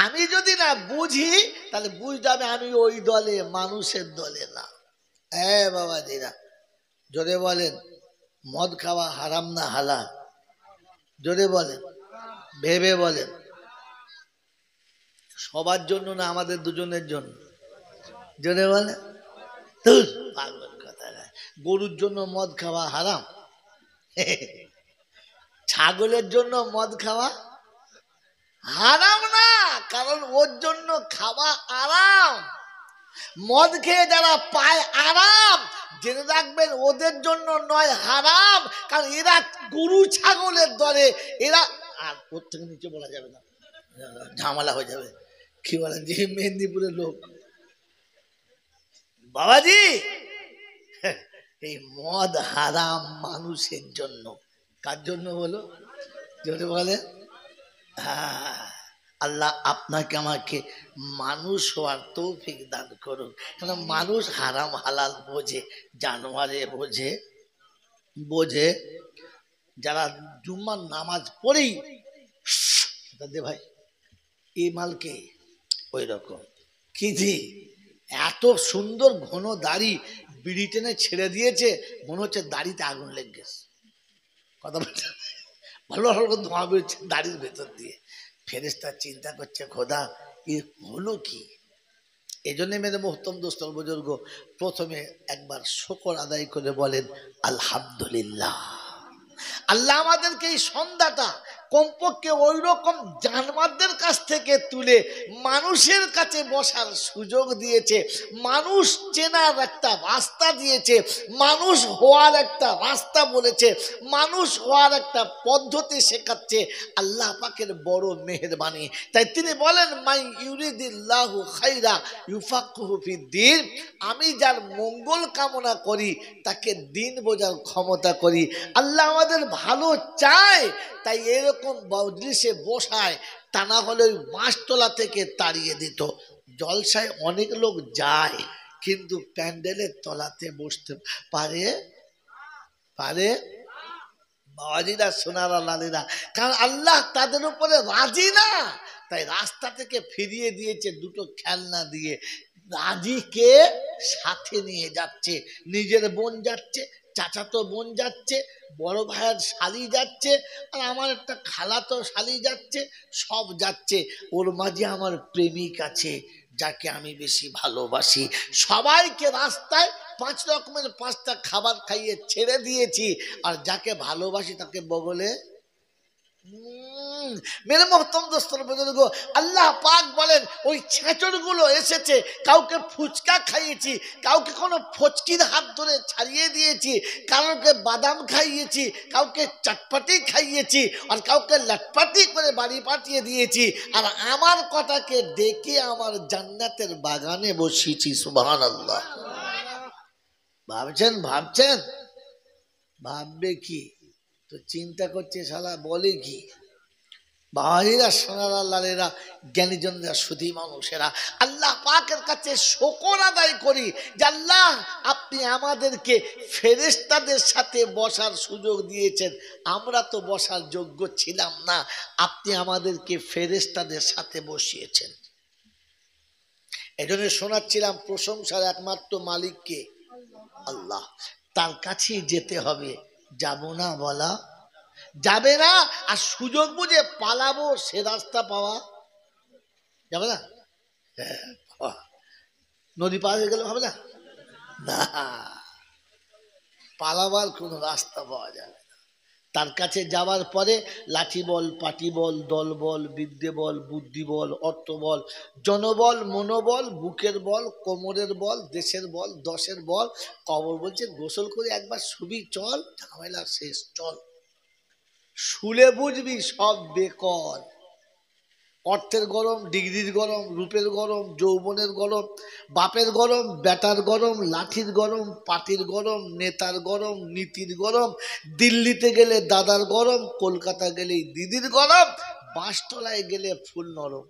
আমি যদি না বুঝি তাহলে বুঝতে হবে আমি ওই দলে, মানুষের দলে না। বাবাজিরা জোরে বলেন, মদ খাওয়া হারাম না হালাল? জোরে বলেন, ভেবে বলেন। সবার জন্য না, আমাদের দুজনের জন্য? জোরে বলেন। পাগল কথা। গরুর জন্য মদ খাওয়া হারাম, ছাগলের জন্য মদ খাওয়া হারাম না, কারণ ওর জন্য খাওয়া আরাম। মদ খেয়ে যারা পায় আরাম, জেনে রাখবেন ওদের জন্য নয় হারাম, কারণ এরা গরু ছাগলের দলে। এরা আর ওর থেকে নিচে বলা যাবে না, ঝামেলা হয়ে যাবে। কি বলেন, যে মেদিনীপুরের লোক। বাবাজি, এই মদ হারাম মানুষের জন্য। কার জন্য বলো? যদি বলে আল্লাহ আপনাকে আমাকে মানুষ হওয়ার তৌফিক দান করুন। কারণ মানুষ হারাম হালাল বোঝে, জানোয়ারে বোঝে। বোঝে যারা জুম্মার নামাজ পড়েই দে ভাই এই মালকে ওই রকম কি এত সুন্দর ঘন দাড়ি, বিড়ি টেনে ছেড়ে দিয়েছে, মনে হচ্ছে দাড়িতে আগুন লেগে গেছে। কথা বলছে, ভালো ভালো ধোঁয়া বেরোচ্ছে দাড়ির ভেতর দিয়ে। ফেরেশতা চিন্তা করছে, খোদা এ হলো কি? এই জন্যে মেরে মোহতম দোস্তর বুজুর্গ প্রথমে একবার শুকর আদায় করে বলেন আলহামদুলিল্লাহ। আল্লাহ আমাদেরকে এই সন্ধ্যাটা কমপক্ষে ওই রকম জানোয়ারদের কাছ থেকে তুলে মানুষের কাছে বসার সুযোগ দিয়েছে, মানুষ চেনার একটা রাস্তা দিয়েছে, মানুষ হওয়ার একটা রাস্তা বলেছে, মানুষ হওয়ার একটা পদ্ধতি শেখাচ্ছে। আল্লাহ পাকের বড় মেহেরবানি। তাই তিনি বলেন মাই ইউরিদিল্লাহু খাইরা ইউফাক্কিহু ফিদ্দীন, আমি যার মঙ্গল কামনা করি তাকে দিন বোঝার ক্ষমতা করি। আল্লাহ আমাদের ভালো চায়, তাই এরকম মজলিসে বসায়, তা না হলে ওই বাঁশতলা থেকে তাড়িয়ে দিত। জলসায় অনেক লোক যায়, কিন্তু প্যান্ডেলের তলাতে বসতে পারে পারে বাবাজিরা, সোনারা, লালেরা, কারণ আল্লাহ তাদের উপরে রাজি না, তাই রাস্তা থেকে ফিরিয়ে দিয়েছে দুটো খেলনা দিয়ে। রাজিকে সাথে নিয়ে যাচ্ছে, নিজের বোন যাচ্ছে, চাচাতো বোন যাচ্ছে, বড় ভাইয়ের শালি যাচ্ছে, আর আমার একটা খালাতো শালি যাচ্ছে, সব যাচ্ছে। ওর মাঝে আমার প্রেমিক আছে যাকে আমি বেশি ভালোবাসি। সবাইকে রাস্তায় 5 রকমের 5টা খাবার খাইয়ে ছেড়ে দিয়েছি, আর যাকে ভালোবাসি তাকে বগলে। মেরে মোহতম দোস্তর বুজুর্গ, আল্লাহ পাক বলেন ওই ছেঁচড়গুলো এসেছে, কাউকে ফুচকা খাইয়েছি, কাউকে কোনো ফচকির হাত ধরে ছাড়িয়ে দিয়েছি, কাউকে বাদাম খাইয়েছি, কাউকে চটপটি খাইয়েছি, আর কাউকে লটপটি করে বাড়ি পাঠিয়ে দিয়েছি, আর আমার কথাকে ডেকে আমার জান্নাতের বাগানে বসিয়েছি। সুবহানাল্লাহ। ভাবছেন ভাবছেন ভাববে কি? তো চিন্তা করছে শালা বলে কি? বাহিরা সোনারা, লালেরা, জ্ঞানীজনরা, সুধী মানুষেরা, আল্লাহ পাকের কাছে শুকর আদায় করি যে আল্লাহ আপনি আমাদেরকে ফেরেশতাদের সাথে বসার সুযোগ দিয়েছেন। আমরা তো বসার যোগ্য ছিলাম না, আপনি আমাদেরকে ফেরেশতাদের সাথে বসিয়েছেন। এজন্য শোনাচ্ছিলাম প্রশংসার একমাত্র মালিককে, আল্লাহ। তার কাছেই যেতে হবে, যাব না বলা যাবে না। আর সুযোগ বুঝে পালাবো সে রাস্তা পাওয়া যাবে না। নদী পার হয়ে গেলে হবে না, না, পালাবার কোনো রাস্তা পাওয়া যাবে না। তার কাছে যাওয়ার পরে লাঠি বল, পাটি বল, দল বল, বিদ্যে বল, বুদ্ধি বল, অর্থ বল, জনবল, মনোবল, বুকের বল, কোমরের বল, দেশের বল, দশের বল। কবর বলছে গোসল করে একবার শুবি, চল, ঝামেলা শেষ, চল। শুলে বুঝবি সব বেকল। অর্থের গরম, ডিগ্রির গরম, রূপের গরম, যৌবনের গরম, বাপের গরম, বেটার গরম, লাঠির গরম, পাটির গরম, নেতার গরম, নীতির গরম, দিল্লিতে গেলে দাদার গরম, কলকাতা গেলেই দিদির গরম, বাঁশতলায় গেলে ফুল নরম।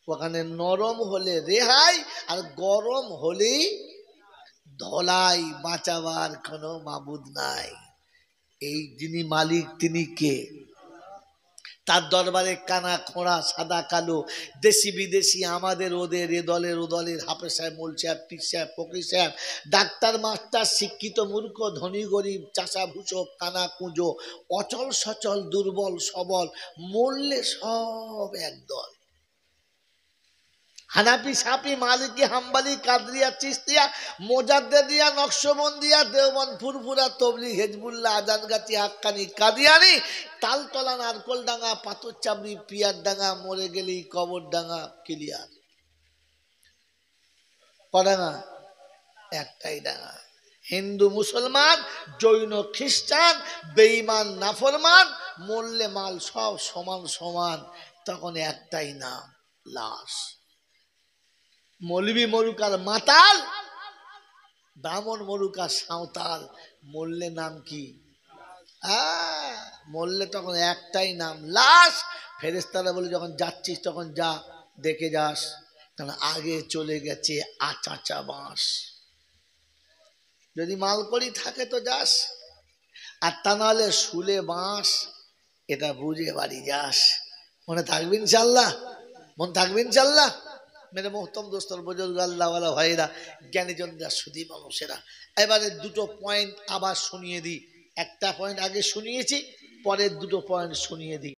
ওখানে নরম হলে রেহাই, আর গরম হলেই ধলাই। বাঁচাবার কোনো মাবুদ নাই। এই যিনি মালিক তিনি কে? তার দরবারে কানা খোঁড়া সাদা কালো, দেশি বিদেশি, আমাদের ওদের, এ দলের ও দলের, হাফেজ সাহেব, মোল সাহেব, পীর সাহেব, ফকির সাহেব, ডাক্তার মাস্টার, শিক্ষিত মূর্খ, ধনী গরিব, চাষা ভূষক, কানা কুঁজো, অচল সচল, দুর্বল সবল, মরলে সব একদল। হানাফি, সাফি, মালিকি, হাম্বালি, কাদরিয়া, চিশতিয়া, মোজাদ্দেদিয়া, নকশবন্দিয়া, দেওবন্দ, ফুরফুরা, তবলিগ, হেজবুল্লাহ, আজানগাছি, হাক্কানি, কাদিয়ানি, তালতলা, নারকলডাঙ্গা, পাথরচাবড়ি, পিয়ারডাঙ্গা, মরে গেলেই কবরডাঙ্গা, ক্লিয়ার। কডাঙ্গা? একটাই ডাঙ্গা। হিন্দু, মুসলমান, জৈন, খ্রিস্টান, বেঈমান, নাফরমান, মরলে মাল সব সমান সমান। তখন একটাই নাম, লাশ। মৌলবি মরুক আর মাতাল, ব্রাহ্মণ মরুক আর সাঁওতাল, মরলে নাম কি? মরলে তখন একটাই নাম, লাশ। ফেরেশতারা বলে যখন যাচ্ছিস তখন যা, দেখে যাস, কারণ আগে চলে গেছে আচাচা বাঁশ। যদি মালকড়ি থাকে তো যাস, আর তা নাহলে শুলে বাঁশ, এটা বুঝে বাড়ি যাস। মনে থাকবে ইনশাল্লাহ? মন থাকবে ইনশাল্লাহ? মেরে মোহতম দোস্তর, বুজুর্গ, আল্লাহওয়ালা ভাইরা, জ্ঞানীজনরা, সুধী মানুষেরা, এবারে দুটো পয়েন্ট আবার শুনিয়ে দিই। একটা পয়েন্ট আগে শুনিয়েছি, পরের দুটো পয়েন্ট শুনিয়ে দিই।